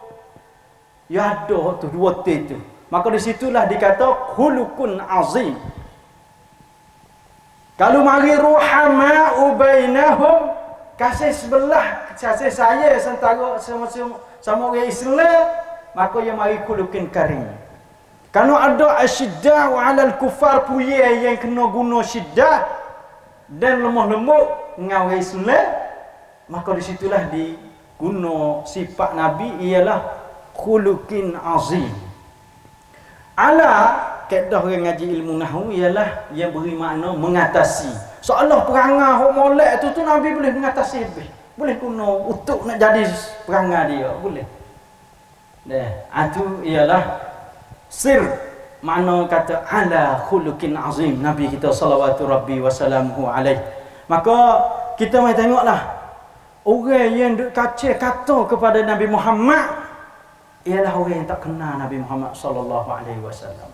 Ya ada tu dua tu. Maka di situlah dikata khuluqun azim. Kalau mari ruhama'u bainahum, kasih sebelah, kasih saya antara sama orang Islam, maka yang mari khuluqin karim. Kalau ada asyiddah wa 'alal kufar puye yang kena guna syiddah dan lemah lembut dengan orang Islam, maka di situlah diguna sifat Nabi ialah khuluqin azim. Ala kaedah orang ngaji ilmu nahwu ialah yang beri makna mengatasi. Seolah perangai hok molek tu Nabi boleh mengatasi lebih. Boleh guna untuk nak jadi perangai dia, boleh. Itu ialah sir makna kata ala khuluqin azim Nabi kita salawatu rabbi wasallamuhu alaih. Maka kita mai tengoklah orang yang duk kacau kata kepada Nabi Muhammad ialah orang yang tak kenal Nabi Muhammad sallallahu alaihi wasallam.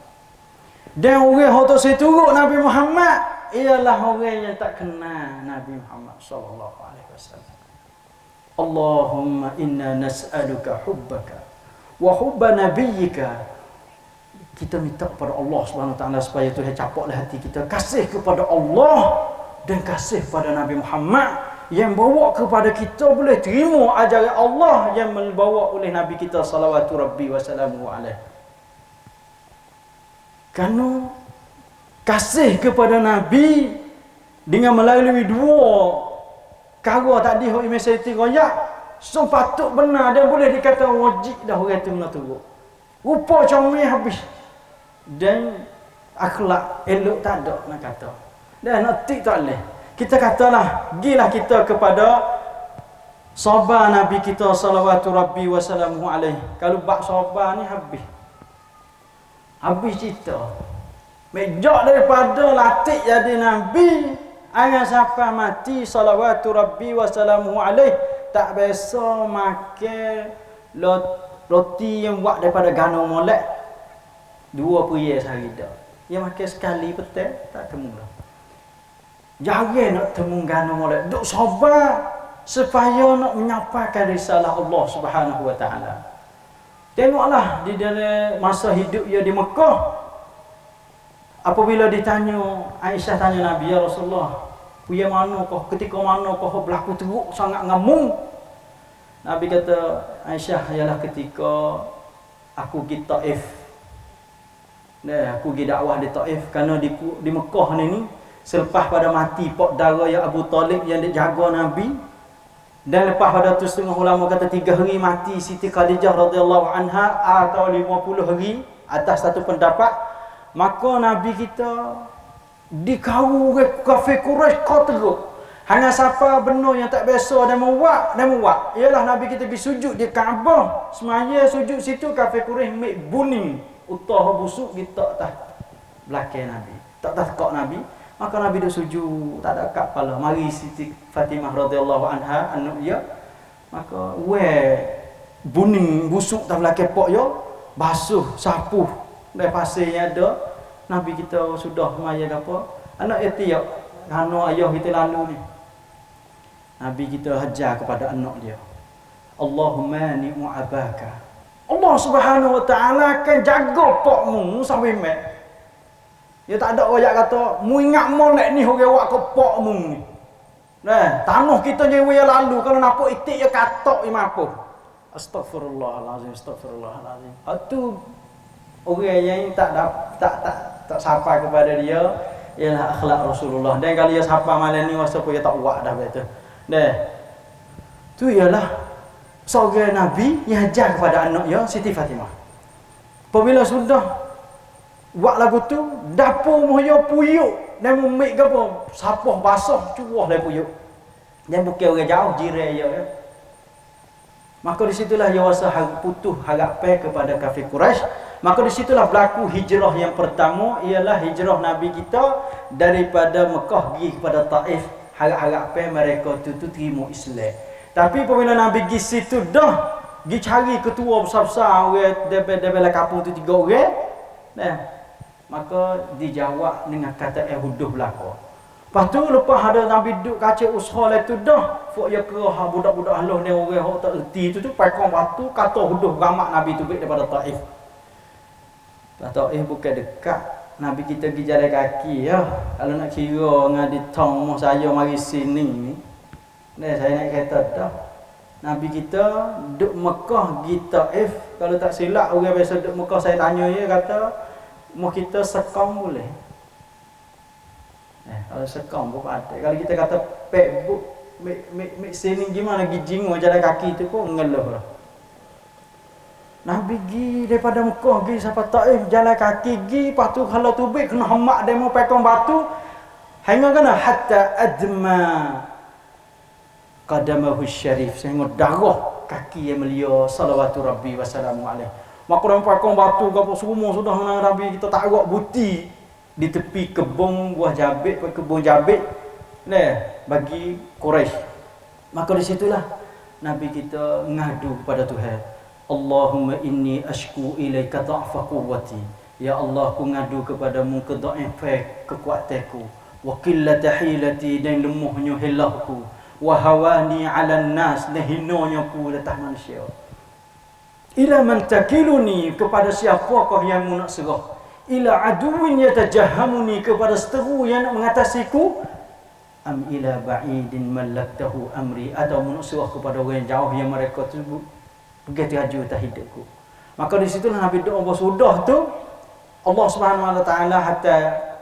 Dan orang yang tak seturut Nabi Muhammad ialah orang yang tak kenal Nabi Muhammad sallallahu alaihi wasallam. Allahumma inna nas'aluka hubbaka wa hubba nabiyyika. Kita minta kepada Allah Subhanahu Wa Taala supaya Tuhan capaklah hati kita kasih kepada Allah dan kasih kepada Nabi Muhammad yang bawa kepada kita boleh terima ajaran Allah yang dibawa oleh Nabi kita salawatu rabbi wasallamu alaihi. Kerana kasih kepada Nabi dengan melalui dua perkara tadi hok Imam Syafi'i royak, so patut benar dan boleh dikata wajib dah orang tu nak turut. Rupa comel habis. Dan akhlak elok tak ada nak kata. Dan nak tik tak boleh. Kita katalah, gilah kita kepada sahabat Nabi kita salawatu rabbi wasallamu alaihi. Kalau bab sahabat ni habis. Habis cerita. Mejak daripada latih jadi Nabi, ayat sampai mati salawatu rabbi wasallamu alaihi tak biasa makan roti yang buat daripada gandum molek. 2 periuk sehari dah. Yang makan sekali petang tak temu dah. Jangan nak temu gandum molek. Duk sabar supaya nak menyampaikan risalah Allah Subhanahu Wa Taala. Tengoklah di dalam masa hidup dia di Mekah. Apabila ditanya, Aisyah tanya Nabi, ya Rasulullah, punya mana kau, ketika mana kau berlaku teruk sangat ngamung? Nabi kata, Aisyah, ialah ketika aku pergi Taif. Aku pergi dakwah di Taif. Kerana di Mekah ni, selepas pada mati pak dara yang Abu Talib yang dijaga Nabi, dan lepas pada tu setengah ulama kata 3 hari mati Siti Khadijah radhiyallahu anha atau 50 hari atas satu pendapat. Maka Nabi kita dikau kafir Quraisy kau teruk. Hanya siapa benar yang tak biasa dan muat. Ialah Nabi kita pergi sujud di Kaabah. Semaya sujud situ kafir Quraisy mek buning. Utah busuk kita atas belakang Nabi. Tak tekak Nabi. Maka Nabi duk sujud, tak ada kat kepala. Mari Siti Fatimah radhiyallahu anha anak dia. Maka buning busuk tak belakang pok yo, basuh, sapuh. Dan pasirnya ada. Nabi kita sudah maya apa? Anak Etiop, anak ayah kita lalu ni. Nabi kita hajar kepada anak dia. Allahumma ni'mu abaka. Allah Subhanahu wa taala akan jaga pokmu sampai mat. Dia tak ada orang kata, mu ingat molek ni orang buat ke pokmu ni. Nah, tanah kita nyewa yang lalu kalau nampak itik ya katok imam apa. Astagfirullahalazim, astagfirullahalazim. Itu orang yang tak sapa kepada dia ialah akhlak Rasulullah. Dan kalau dia sapa malam ni masa pun dia tak buat dah betul. Dah. Tu ialah seorang Nabi yang ajar kepada anaknya Siti Fatimah. Apabila sudah buat lagu tu, dapur moyo puyuk dan memik ke apa? Sapah basah curah dari puyuk. Dan bukan orang jauh jiran dia ya. Maka di situlah dia rasa putus harapan kepada kafir Quraisy. Maka di situlah berlaku hijrah yang pertama ialah hijrah Nabi kita daripada Mekah pergi kepada Taif. Harap-harapan mereka tu terima Islam. Tapi apabila Nabi pergi situ dah pergi cari ketua besar-besar orang daripada kampung tu 3 orang. Nah, maka dijawab dengan kata huduh belaka. Lepas tu lepas ada Nabi duduk kaca usaha lah tu dah. Fok ya ke budak-budak haluh ni orang hok tak erti tu pakai batu kata huduh ramak Nabi tu daripada Taif. Taif bukan dekat. Nabi kita pergi jalan kaki ya. Kalau nak kira ngadi tong rumah saya mari sini ni. Nah, saya naik kereta dah. Nabi kita duduk Mekah pergi Taif. Kalau tak silap orang biasa duduk Mekah saya tanya dia kata mau kita sekam boleh. Kalau sekam pun ada. Kalau kita kata pekbuk mek sini gimana gijing jalan kaki tu pun ngeluh lah. Nabi pergi daripada Mekah pergi sampai Taif jalan kaki pergi, lepas tu kalau tubik kena hemak demo pekong batu. Hingga kena hatta adma qadamahu syarif sehingga darah kaki yang mulia salawatu rabbi wassalamu alaihi. Maka orang pekong batu gapo semua sudah Nabi kita tak agak buti di tepi kebun buah jabit, kebun jabit bagi Quraisy. Maka di situlah Nabi kita ngadu kepada Tuhan. Allahumma inni ashku ilaika dha'fa quwwati. Ya Allah, aku ngadu kepadamu kedhaifan kekuatanku, wa qillata hilati dan lemahnya hilahku, wa hawani 'alan nas dan hinanya ku atas manusia. Ila man takiluni, kepada siapakah yang nak serah? Ila aduwin yatajahamuni, kepada seteru yang nak mengatasiku. Am ila ba'idin malaktahu amri, atau nak serah kepada orang yang jauh yang mereka tersebut begitu haju tak hidupku. Maka di situlah Nabi doa sudah tu Allah Subhanahu wa taala hatta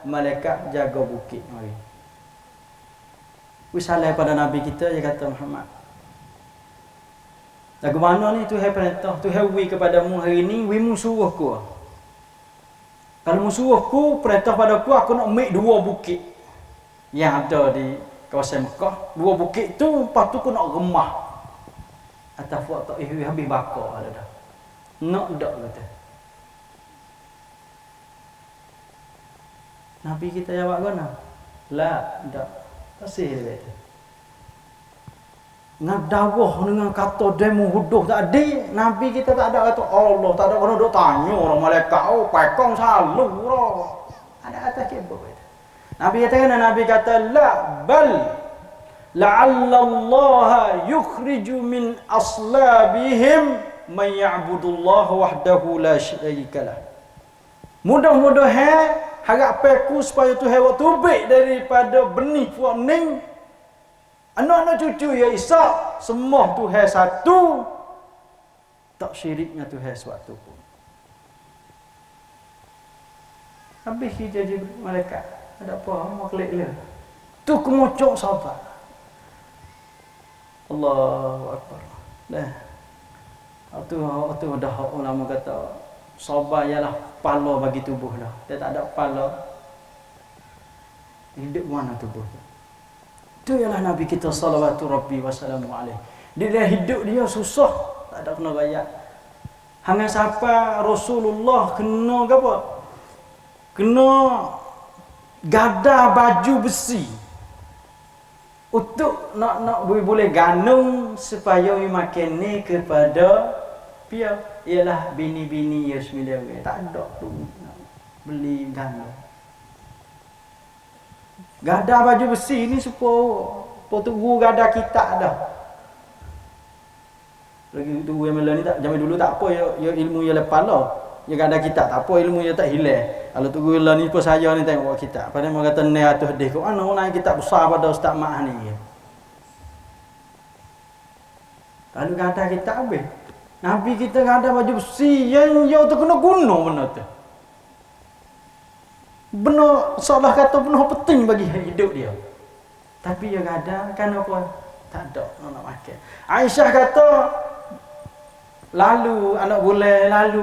malaikat jaga bukit mari. Wisalai pada Nabi kita dia kata Muhammad. Lagu mana ni Tuhan perintah, Tuhan wi kepadamu hari ni, wi musuhku. Kalau musuhku perintah padaku aku nak ambil 2 bukit yang ada di kawasan Mekah. 2 bukit tu lepas tu aku nak remah. Atas buat tak habis bakar ada dah. Nak dak kata. Nabi kita jawab kan? La, dak. Pasal dia kata. Ngadawah dengan kata demo huduh tak ada. Nabi kita tak ada kata Allah, tak ada orang duk tanya orang malaikat, oh pekong selalu ora. Ada atas kebab itu. Nabi kata la bal la'alla Allah yukhriju min aslabihim man ya'budullaha wahdahu la syarika lah. Mudah-mudahan harapanku supaya Tuhan waktu baik daripada benih puak ning anak-anak cucu ya Isa semua Tuhan satu, tak syiriknya Tuhan suatu pun. Habis jadi malaikat ada apa mau klik le tu kemocok sahabat. Allahu akbar. Dah. Itu dah ulama kata Sabar ialah kepala bagi tubuh dah. Dia tak ada kepala, hidup mana tubuh tu? Itu ialah Nabi kita salawatu rabbi wassalamu alaihi. Dia hidup dia susah, tak ada kena bayar. Hang siapa Rasulullah kena ke apa? Kena gada baju besi untuk nak boleh ganung supaya makan ni kepada pia, ialah bini-bini ya sembilan orang. Tak ada tu nak beli ganung. Gada baju besi ni supaya tunggu gada kita dah. Lagi tunggu yang mula ni tak, zaman dulu tak apa ya ilmu ya lepala. Ya gada kita tak apa, ilmu ya tak hilang. Kalau tunggu lah ni pun saya ni tengok kita. Pada mau kata ni atuh deh kau ana naik kita besar pada Ustaz Mak ni. Kalau gada kita habis. Nabi kita gada baju besi yang yo tu kena guna benda tu. Benar, seolah kata benar penting bagi hidup dia. Tapi dia ada, kan apa? Tak ada nak makan. Aisyah kata, lalu anak bulan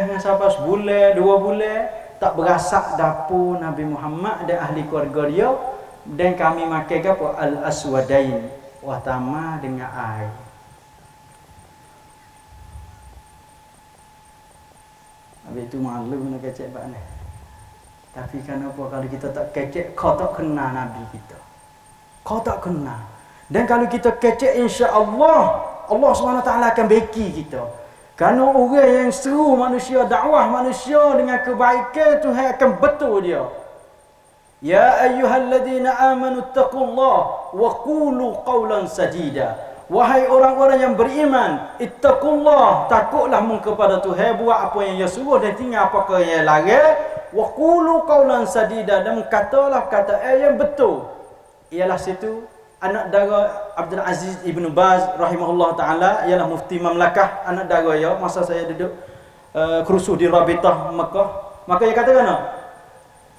dengan sahabat sebulan, 2 bulan, tak berasak dapur Nabi Muhammad dan ahli keluarga dia. Dan kami makan apa? Al-aswadain. Watama dengan air. Habis itu malu nak kecek bak ni. Tapi kenapa kalau kita tak kecek, kau tak kenal Nabi kita. Kau tak kenal. Dan kalau kita kecek, insya-Allah Allah SWT akan beki kita. Kerana orang yang seru manusia, dakwah manusia dengan kebaikan, Tuhan akan betul dia. Ya ayyuhalladzina amanu taqullaha wa qulu qawlan sadida. Wahai orang-orang yang beriman, ittaqullah, takutlah kepada Tuhan, buat apa yang Dia suruh dan tinggal apa yang larang. Wa qulu qawlan sadida, dan katalah kata yang betul. Ialah situ anak dara Abdul Aziz Ibn Baz rahimahullah taala, ialah mufti mamlakah anak dara ya masa saya duduk kerusuh di Rabitah Mekah. Maka dia katakan,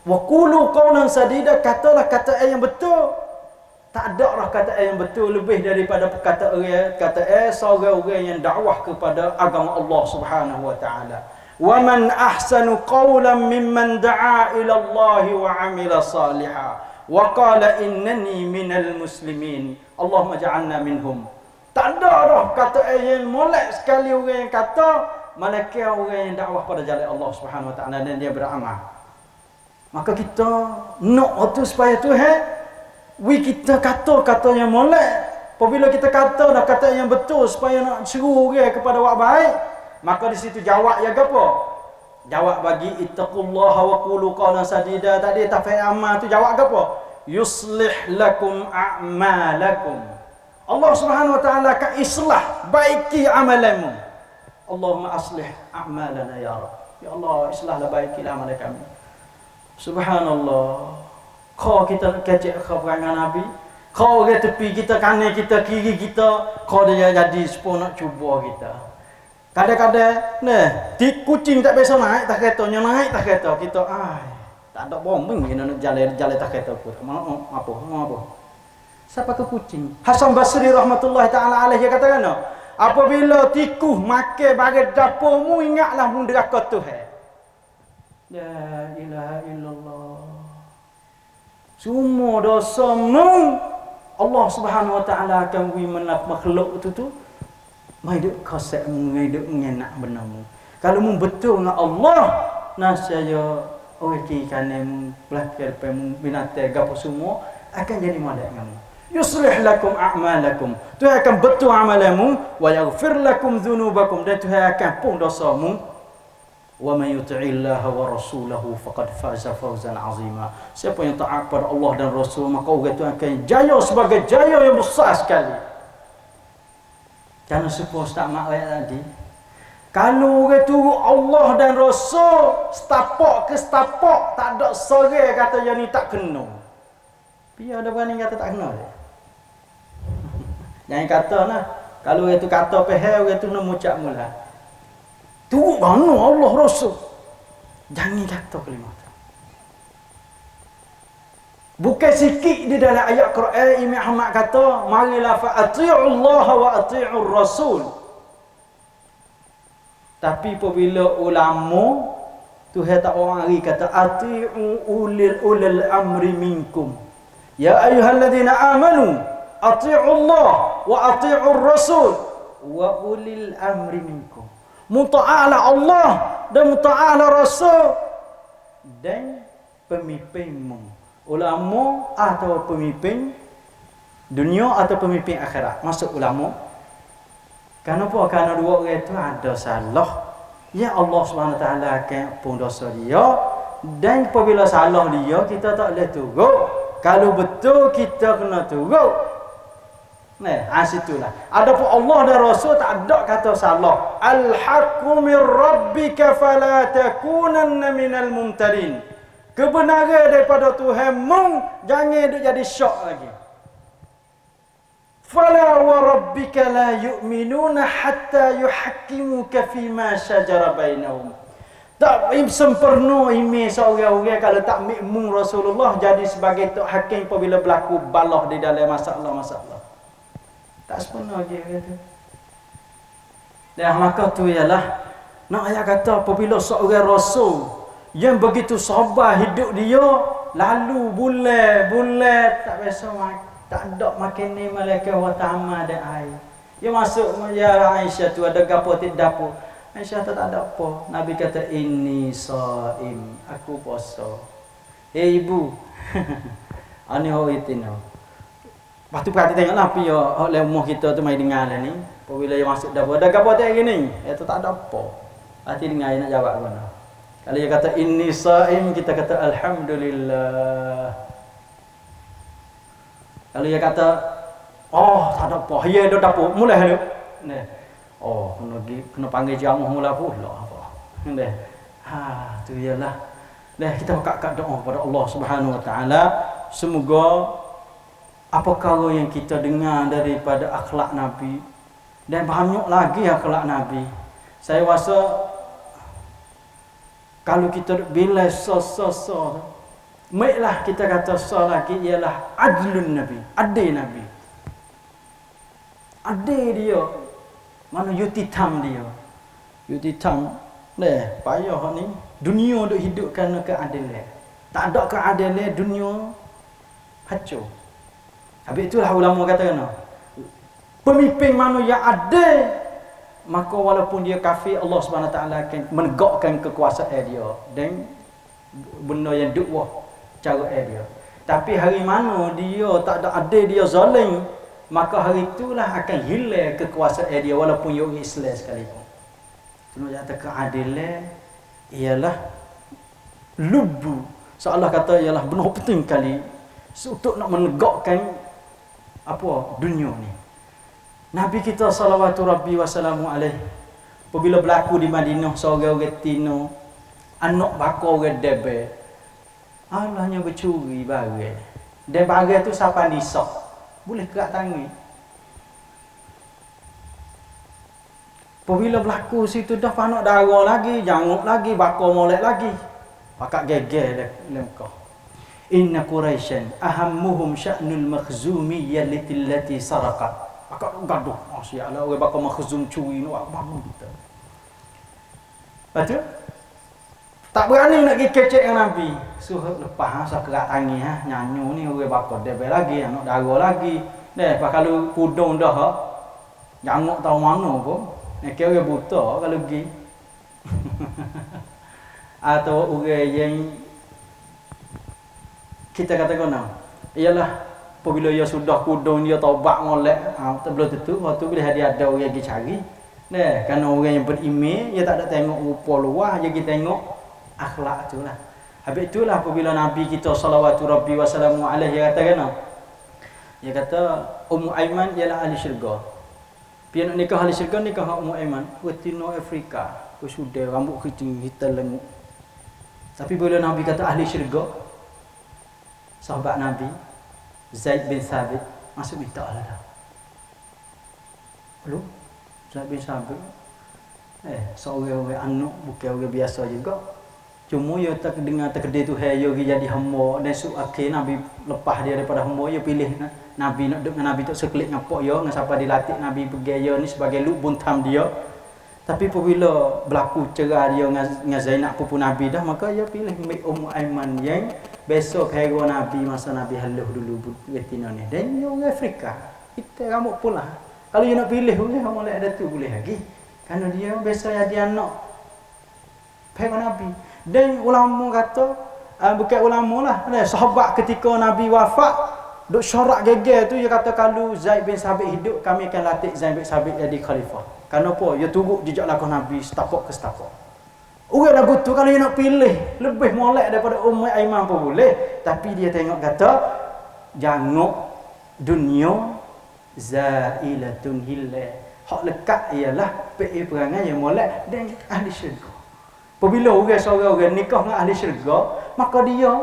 wa qulu qawlan sadida, katalah kata yang betul. Tak ada lah kata yang betul lebih daripada kata seorang orang yang dakwah kepada agama Allah Subhanahu wa taala. Wa man ahsanu qawlan mimman da'a ila Allah wa 'amila salihan wa qala innani minal muslimin. Allahumma ja'alna minhum. Tak ada dah kata yang molek sekali orang yang kata, malaikat orang yang dakwah pada jalan Allah Subhanahu wa taala dan dia beramal. Maka kita nak tu supaya Tuhan kita kata yang molek. Apabila kita kata dah kata yang betul supaya nak seru orang kepada buat baik, maka di situ jawab ya apa? Jawab bagi ittaqullaha wa qulu qawlan sadida tadi tafsir amal tu jawab apa? Yuslih lakum a'malakum. Allah Subhanahu wa taala akan islah, baiki amalanmu. Allahumma aslih a'malana ya Rabb. Ya Allah, islahlah baikilah amalan kami. Subhanallah. Kau kita kecek keperangan Nabi, kau orang tepi kita, kanan kita, kiri kita, kau dia jadi sepuluh nak cuba kita. Kadang-kadang kucing tak biasa naik tak kereta, yang naik tak kereta kita, tak ada bombing kita nak jalan tak kereta pun. Mau apa? Siapa ke kucing? Hasan Basri rahmatullahi taala alaihi katakan, apabila tikus makan bagai dapurmu, ingatlah neraka Tuhan. La ilaha illallah. Semua dosamu Allah Subhanahu wa taala akan beri makhluk tu mai duk kosek mai duk ngenak benamu. Kalau mu betul dengan Allah, nasaya orang kiri kanan belakang depan binatang gapo semua akan jadi molek kamu. Yuslih lakum a'malakum. Tuhan akan betul amalanmu wa yaghfir lakum dzunubakum, dan Tuhan akan pun dosamu. Wa may yuti'illaha wa rasulahu faqad faza fawzan 'azima. Siapa yang taat pada Allah dan Rasul, maka orang itu akan jaya sebagai jaya yang besar sekali. Jangan suppose tak mak ayat tadi. Kalau orang tu Allah dan Rasul setapak ke setapak, tak ada seorang kata yang ni tak kena. Biar ada berani kata tak kena dia. Jangan kata nah, kalau orang tu kata pehel, orang tu nak mucak mula. Tu mana Allah Rasul. Jangan kata kalimat tu. Bukan sikit di dalam ayat Quran Imam Ahmad kata, marilah fa ati'u Allah wa ati'u Rasul. Tapi apabila ulama Tuhan tak orang hari kata ati'u ulil amri minkum. Ya ayyuhalladzina amanu ati'u Allah wa ati'u Rasul wa ulil amri minkum. Muta'ala Allah dan muta'ala Rasul dan pemimpinmu. Ulama atau pemimpin dunia atau pemimpin akhirat. Masuk ulama. Kenapa? Kerana dua orang itu ada salah. Ya Allah SWT akan pun dosa dia. Dan apabila salah dia, kita tak boleh turut. Kalau betul, kita kena turut. Nah, situlah. Adapun Allah dan Rasul tak ada kata salah. Al-haqqu min rabbika fala takunanna minal mumtarin. Kebenaran daripada Tuhanmu, jangan duk jadi syak lagi. Fala wa rabbika la yu'minuna hatta yuhakkimuka fima syajara bainahum. Tak sempurna iman seorang-orang kalau tak mikmum Rasulullah jadi sebagai tok hakim apabila berlaku balah di dalam masalah-masalah. Tak sempurna dia kata. Dan maka tu ialah nak ayat kata apabila seorang rasul yang begitu sabar hidup dia lalu bulan tak biasa makan. Tak ada makan ni malaikat wa ta'ama dan air. Dia masuk ya Aisyah tu ada gapo di dapur. Aisyah tak ada apa. Nabi kata inni shaim, aku puasa. Ibu. Ani ho itino. Waktu perhati tengoklah pi yo oleh umur kita tu mai dengar ni. Apabila dia masuk dapur ada gapo tak gini. Itu tak ada apa. Hati dengar nak jawab mana. Kalau dia kata inni shaim kita kata alhamdulillah. Kalau dia kata, oh tak ada apa, dia ada dapur, mulai dia. Oh, kena panggil jamuh mula pula apa. Tu ialah. Kita buka doa kepada Allah Subhanahu Wa Taala. Semoga apa kalau yang kita dengar daripada akhlak Nabi dan banyak lagi akhlak Nabi. Saya rasa kalau kita bila baiklah kita kata sah lagi ialah adlun Nabi, adil Nabi. Adil dia. Mana yutitam dia. Yutitam payah ni dunia duk hidup kerana keadilan. Tak ada keadilan dunia hancur. Habis itulah ulama kata kena. Pemimpin mana yang adil maka walaupun dia kafir Allah Subhanahu taala akan menegakkan kekuasaan dia dan benda yang dukwah cara dia. Tapi hari mana dia tak ada adil, dia zalim, maka hari itulah akan hilang kekuasaan dia walaupun dia orang Islam sekalipun. Sebab kata keadilan ialah lubu. Seolah kata ialah benar penting kali untuk nak menegakkan apa dunia ni. Nabi kita salawatu rabbi wassalamu alaihi apabila berlaku di Madinah seorang orang tino anak bakar orang debel Allahnya bercuri barang. Dan barang tu siapa nisak. Boleh kerak tangan. Apabila berlaku situ dah panak darah lagi, janguk lagi, bakar molek lagi. Pakak geger dalam kau. Inna Quraisyan ahammuhum sya'nul makhzumiyyah allati saraqat. Pakak gaduh. Masyaallah orang bakar makhzum curi ni buat bagus kita. Betul? Tak berani nak pergi kecek dengan Nabi. Suruh lepas saya kerak tangan nyanyi ni orang bakar debel lagi, anak darah lagi. Kalau kudung dah janguk tahu mana pun. Nak kira orang buta kalau pergi. Atau orang yang kita katakan ialah apabila dia sudah kudung dia taubat molek, belum tentu waktu bila dia ada orang pergi cari. Kerana orang yang beriman dia tak ada tengok rupa luar, dia pergi tengok akhlak itulah. Habis itulah apabila Nabi kita salawatu rabbi wassalamu alaihi dia kata kena. Dia kata Ummu Aiman ialah ahli syurga. Dia nak nikah ahli syurga, nikah dengan Ummu Aiman, Wetino Afrika, sudah rambut keriting hitam lengut. Tapi bila Nabi kata ahli syurga, sahabat Nabi Zaid bin Thabit masuk minta lah dah. Lalu Zaid bin Thabit seorang anak bukan orang biasa juga. Cuma dia tak dengar terkedai tu dia jadi hamba dan akhir Nabi lepas dia daripada hamba dia pilih Nabi nak dengan Nabi tu sekelik ngapok dia dengan siapa dilatih Nabi pergi dia ni sebagai luk buntam dia. Tapi apabila berlaku cerai dia dengan Zainab pupu Nabi dah, maka dia pilih Ummu Aiman yang besok hero Nabi masa Nabi haluh dulu betina ni. Dan dia orang Afrika. Kita rambut pula. Kalau dia nak pilih boleh, orang lain ada tu boleh lagi. Kerana dia biasa jadi anak hero Nabi. Dan ulama kata, bukan ulama lah, sahabat ketika Nabi wafat, duk syarak geger tu, dia kata kalau Zaid bin Sabit hidup, kami akan latih Zaid bin Sabit jadi khalifah. Kenapa? Dia turut jejak lakon Nabi setapak ke setapak. Orang lagu tu kalau dia nak pilih lebih molek daripada Ummu Aiman pun boleh. Tapi dia tengok kata, janguk dunia zailatun hilal. Hak lekat ialah perangai yang molek dan ahli syurga. Apabila orang seorang orang nikah dengan ahli syurga, maka dia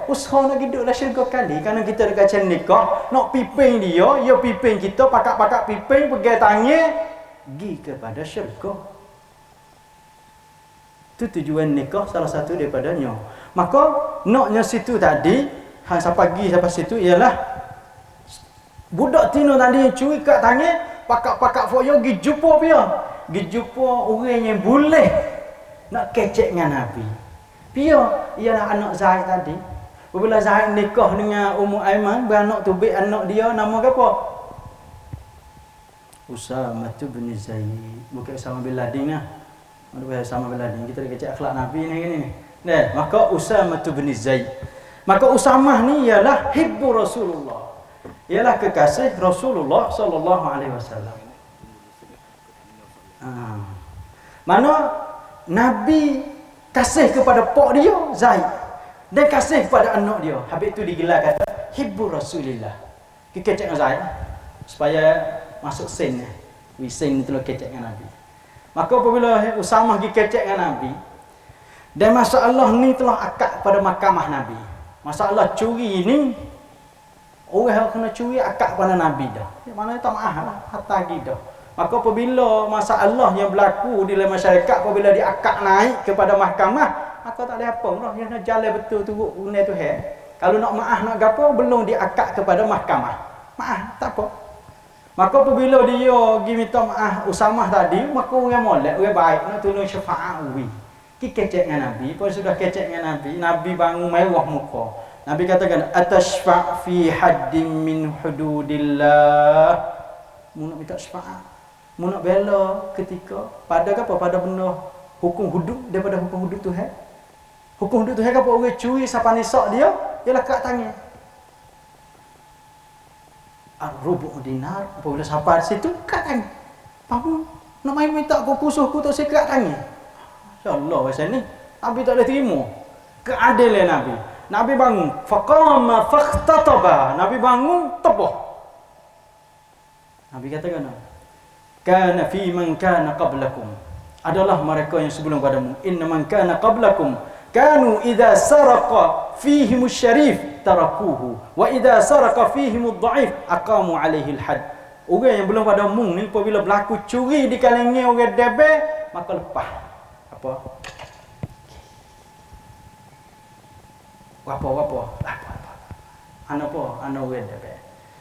usaha nak hidup dalam syurga kali. Kerana kita dekat macam nikah, nak piping dia piping kita, pakak-pakak piping, pegang tangan, pergi kepada syurga. Itu tujuan nikah salah satu daripadanya. Maka naknya situ tadi, sampai pergi sampai situ ialah budak tino tadi curi kat tangan, pakak-pakak foyo pergi jumpa dia. Pergi jumpa orang yang boleh nak kecek dengan Nabi. Dia ialah anak Zaid tadi. Apabila Zaid nikah dengan Ummu Aiman, beranak tubik anak dia nama apa? Usamah bin Zaid. Bukan Usamah bin Ladin lah. Bukan Usamah bin Ladin. Kita kecek akhlak Nabi ni. Maka Usamah bin Zaid. Maka Usamah ni ialah hibbu Rasulullah. Ialah kekasih Rasulullah sallallahu alaihi wasallam. Mana Nabi kasih kepada pak dia Zaid dan kasih kepada anak dia. Habis tu digelar kata hibbu Rasulillah. Kecek dengan Zaid supaya masuk sen ni. Sen itu kecek dengan Nabi. Maka apabila Usamah pergi kecek dengan Nabi, dan masalah ni telah akad pada mahkamah Nabi. Masalah curi ni, orang yang kena curi akad pada Nabi dah. Yang mana tak maaf lah, hatta lagi dah. Maka apabila masalah yang berlaku di dalam masyarakat, apabila diakad naik kepada mahkamah, maka tak ada apa lah. Dia nak jalan betul turut guna tu. Kalau nak maaf nak gapo, belum diakad kepada mahkamah. Maaf, tak apa. Maka apabila dia pergi minta maaf Usamah tadi, maka orang molek, orang baik nak tolong syafaat uwi. Kecek dengan Nabi, pun sudah kecek dengan Nabi, Nabi bangun merah muka. Nabi katakan, atashfa' fi haddin min hududillah. Mu nak minta syafaat, mu nak bela ketika pada apa? Pada benda hukum hudud daripada hukum hudud Tuhan. Hukum hudud Tuhan apa? Orang curi siapa nisak dia, ialah kat tangan. Rubu' dinar, apabila sampai di situ kat tangan. Pamu nak main minta aku kusuh aku tak sekat tangan. Insya-Allah macam ni Nabi tak boleh terima keadilan Nabi. Nabi bangun, faqama faqtataba. Nabi bangun tebah. Nabi katakan, kana fi man kana qablakum. Adalah mereka yang sebelum padamu. Inna man kana qablakum kanu idza saraqa fihim syarif tarakuhu wa idza saraqa fihim ad-dha'if aqamu alaihi al-had. Orang yang belum pada mung ni apabila berlaku curi di kalangan orang debel, maka lepas apa? Apa? Ana apa? Ana orang debel.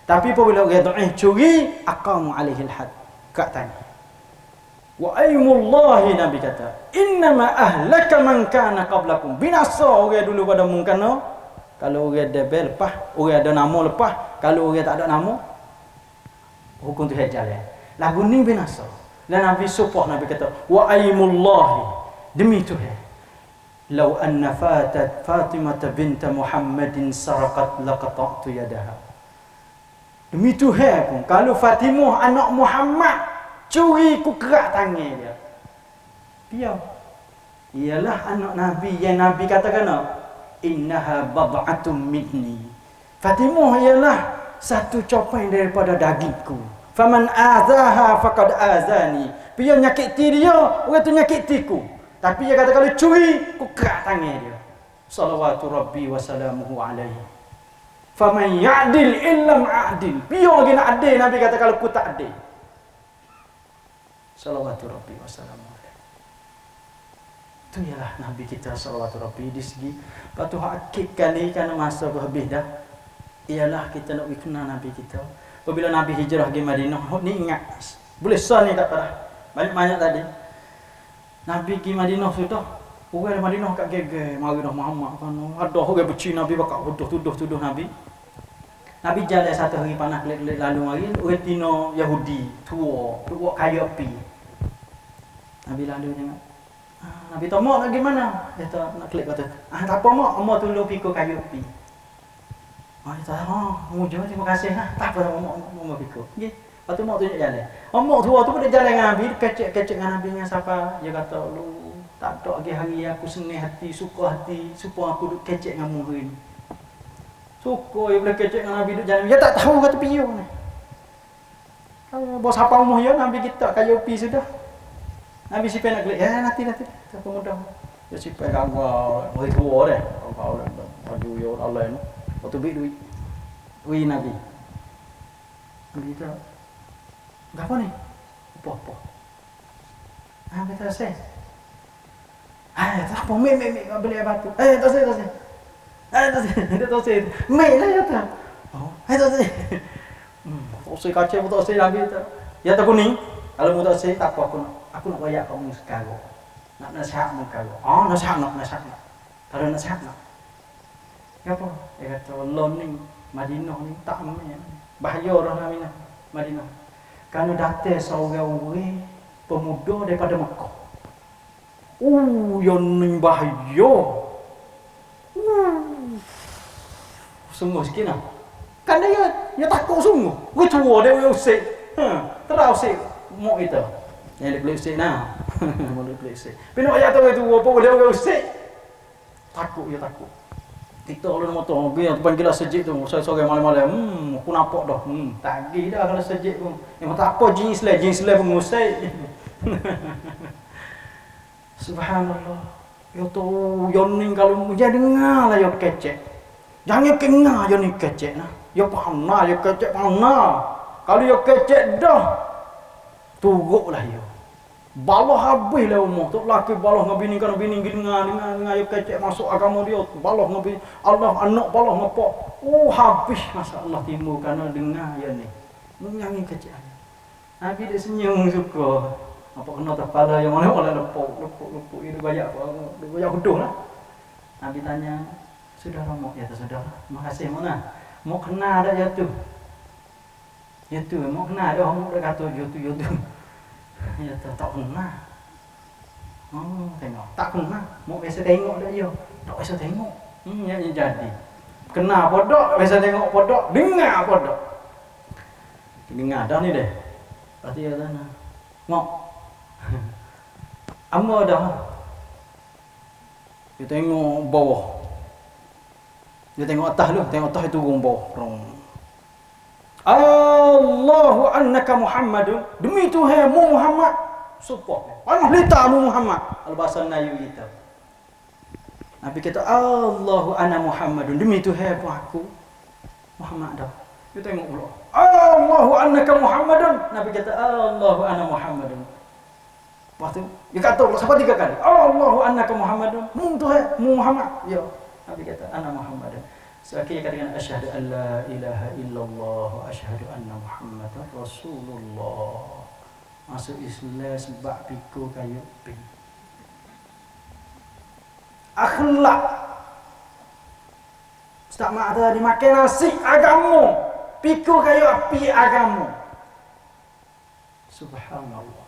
Tapi apabila orang dhaif curi, aqamu alaihi al-had. Kat tani. Wa aymullahi, Nabi kata, innama ahlaka man kana qablakum. Binasa orang dulu pada mung kana. Kalau orang debel lepas, orang ada nama lepas, kalau orang tak ada nama, hukum tu jalan. Lagu ni binasa. Dan Nabi supah, Nabi kata, wa aymullahi, demi Tuhan, law anna Fatimah bint Muhammadin saraqat laqata'tu yadaha. Demi Tuhan pun, kalau Fatimah anak Muhammad curi, ku kerak tangan dia. Dia ialah anak Nabi yang Nabi katakan, innaha bad'atun minni. Fatimah ialah satu copan daripada dagingku. Faman azaha faqad azani. Dia nyakiti dia, orang tu nyakitiku. Tapi dia kata kalau curi, ku kerak tangan dia. Salawatu rabbi wa salamuhu alaihi. Faman ya'dil illam a'dil. Dia lagi nak adil, Nabi kata kalau ku tak adil. Salawatu rabbi wa salamuhu alaihi. Itu ialah Nabi kita salawatu rabbi di segi. Lepas tu hakik kali kerana masa berhabis dah, ialah kita nak kenal Nabi kita. Apabila Nabi hijrah ke Madinah, ni ingat. Boleh sah ni tak parah. Banyak-banyak tadi. Nabi pergi Madinah sudah. Orang di Madinah kat geger mari dah Muhammad kan. Ada orang benci Nabi bakal tuduh Nabi. Nabi jalan satu hari panas kelik-kelik lalu hari orang Tino Yahudi tua kayu api. Nabi lalu tengok. Nabi tanya lagi mana? Dia nak klik kata. Tak apa mak, mak tolong pikul kayu api. Dia kata, mujur terima kasih lah. Tak apa mak pikul. Okey. Lepas tu mak tunjuk jalan. Mak tua tu pun dia jalan dengan Nabi, kecek dengan Nabi dengan siapa? Dia kata, lu tak ada lagi hari aku senang hati, suka aku duk kecek dengan mu hari ni. Suka dia boleh kecek dengan Nabi duk jalan. Dia tak tahu kata piyu ni. Kalau bos apa umur dia Nabi kita kayu api sudah. Nabi sipai nak klik. Nanti. Tak mudah. Dia sipai ganggu hari tua dah. Kau dah baju yo Allah ni. Waktu duit. Wi Nabi. Nabi kita apa ni? Apa? Kata saya. Tak apa, mei beli batu. Tak saya. Tak saya. Mei lah kata. Tak saya. Tak saya kaca tak saya Nabi tu. Ya tak kuning. Kalau mu tak saya tak apa aku nak bayar kamu sekarang. Nak nasihat mu kau. Nasihat nak. Kalau nasihat nak. Apa? Dia kata Allah ni Madinah ni tak aman. Bahaya orang Madinah. Kerana datang seorang pemuda daripada Mekah. Yang ni bahaya. Sungguh sikit lah. Kan dia takut sungguh. Dia tua dia usik. Terus usik mak kita. Yang dia boleh usik lah. Boleh usik. Tapi nak ayat tu apa boleh usik. Dia takut. Kita kalau nak motor, dia panggil lah sejik tu. Sore-sore malam-malam. Aku nampak dah. Tak dah kalau sejik pun. Yang tak apa jenis lah pun usik. Subhanallah. Ya tu, yang ni kalau dia dengar lah yang kecek. Jangan kenal yang ni kecek lah. Ya panah, ya kecek panah. Kalau ya kecek dah, turuk lah ya. Balah habis lah umur. Tu lelaki balah dengan bini, kan bini dengar ya kecek masuk agama dia. Balah dengan bini, Allah anak balah dengan pak. Habis masalah timbul kerana dengar yang ni. Menyanyi kecek. Nabi dia senyum suka. Apa kena kepala yang mana lepuk. Dia banyak huduh lah. Nabi tanya, sudah lah mak? Ya tu sudah lah. Terima kasih mana? Mau kenal dah jatuh. Jatuh, mau kenal dah. Mak dah kata jatuh. Ya tu tak kenal. Tengok. Tak kenal. Mak biasa tengok dah dia. Tak biasa tengok. Yang jadi. Kenal podok, biasa tengok podok. Dengar podok. Dengar dah ni deh. Lepas tu dia tanya, mak, amma dah. Dia tengok bawah. Dia tengok atas tu, tengok atas itu turun bawah. Allahu annaka Muhammadun. Demi Tuhan mu Muhammad. Sumpah. Panah lita mu Muhammad. Al-bahasa Melayu kita. Nabi kata Allahu anna Muhammadun. Demi Tuhan aku Muhammad dah. Dia tengok pula. Allahu annaka Muhammadun. Nabi kata Allahu anna Muhammadun. Lepas tu dia kata pula sampai 3 kali. Allahu annaka Muhammadun. Tuhan mu Muhammad. Ya. Nabi kata ana Muhammadun. Seakhirnya katakan asyhadu an la ilaha illallah wa asyhadu anna Muhammadar Rasulullah. Masuk Islam sebab pikul kayu api. Akhlak. Tak mak tadi makan nasi agama. Pikul kayu api agama. Subhanallah.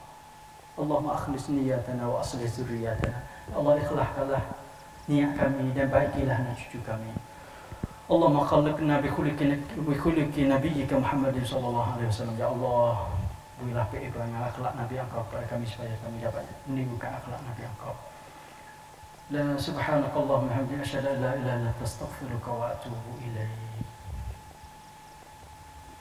Allahumma akhlis niyatana wa aslih zurriyatana. Allah ikhlaskanlah niat kami dan baikilah anak cucu kami. Allahumma khalliqna bi khuluqi nabiyyika Muhammadin sallallahu alaihi wasallam. Ya Allah, berilah peperangan akhlak Nabi Engkau kepada kami supaya kami dapat menimbulkan akhlak Nabi Engkau. La subhanakallahumma hamdika asyhadu an la ilaha illa anta astaghfiruka wa atubu ilaik.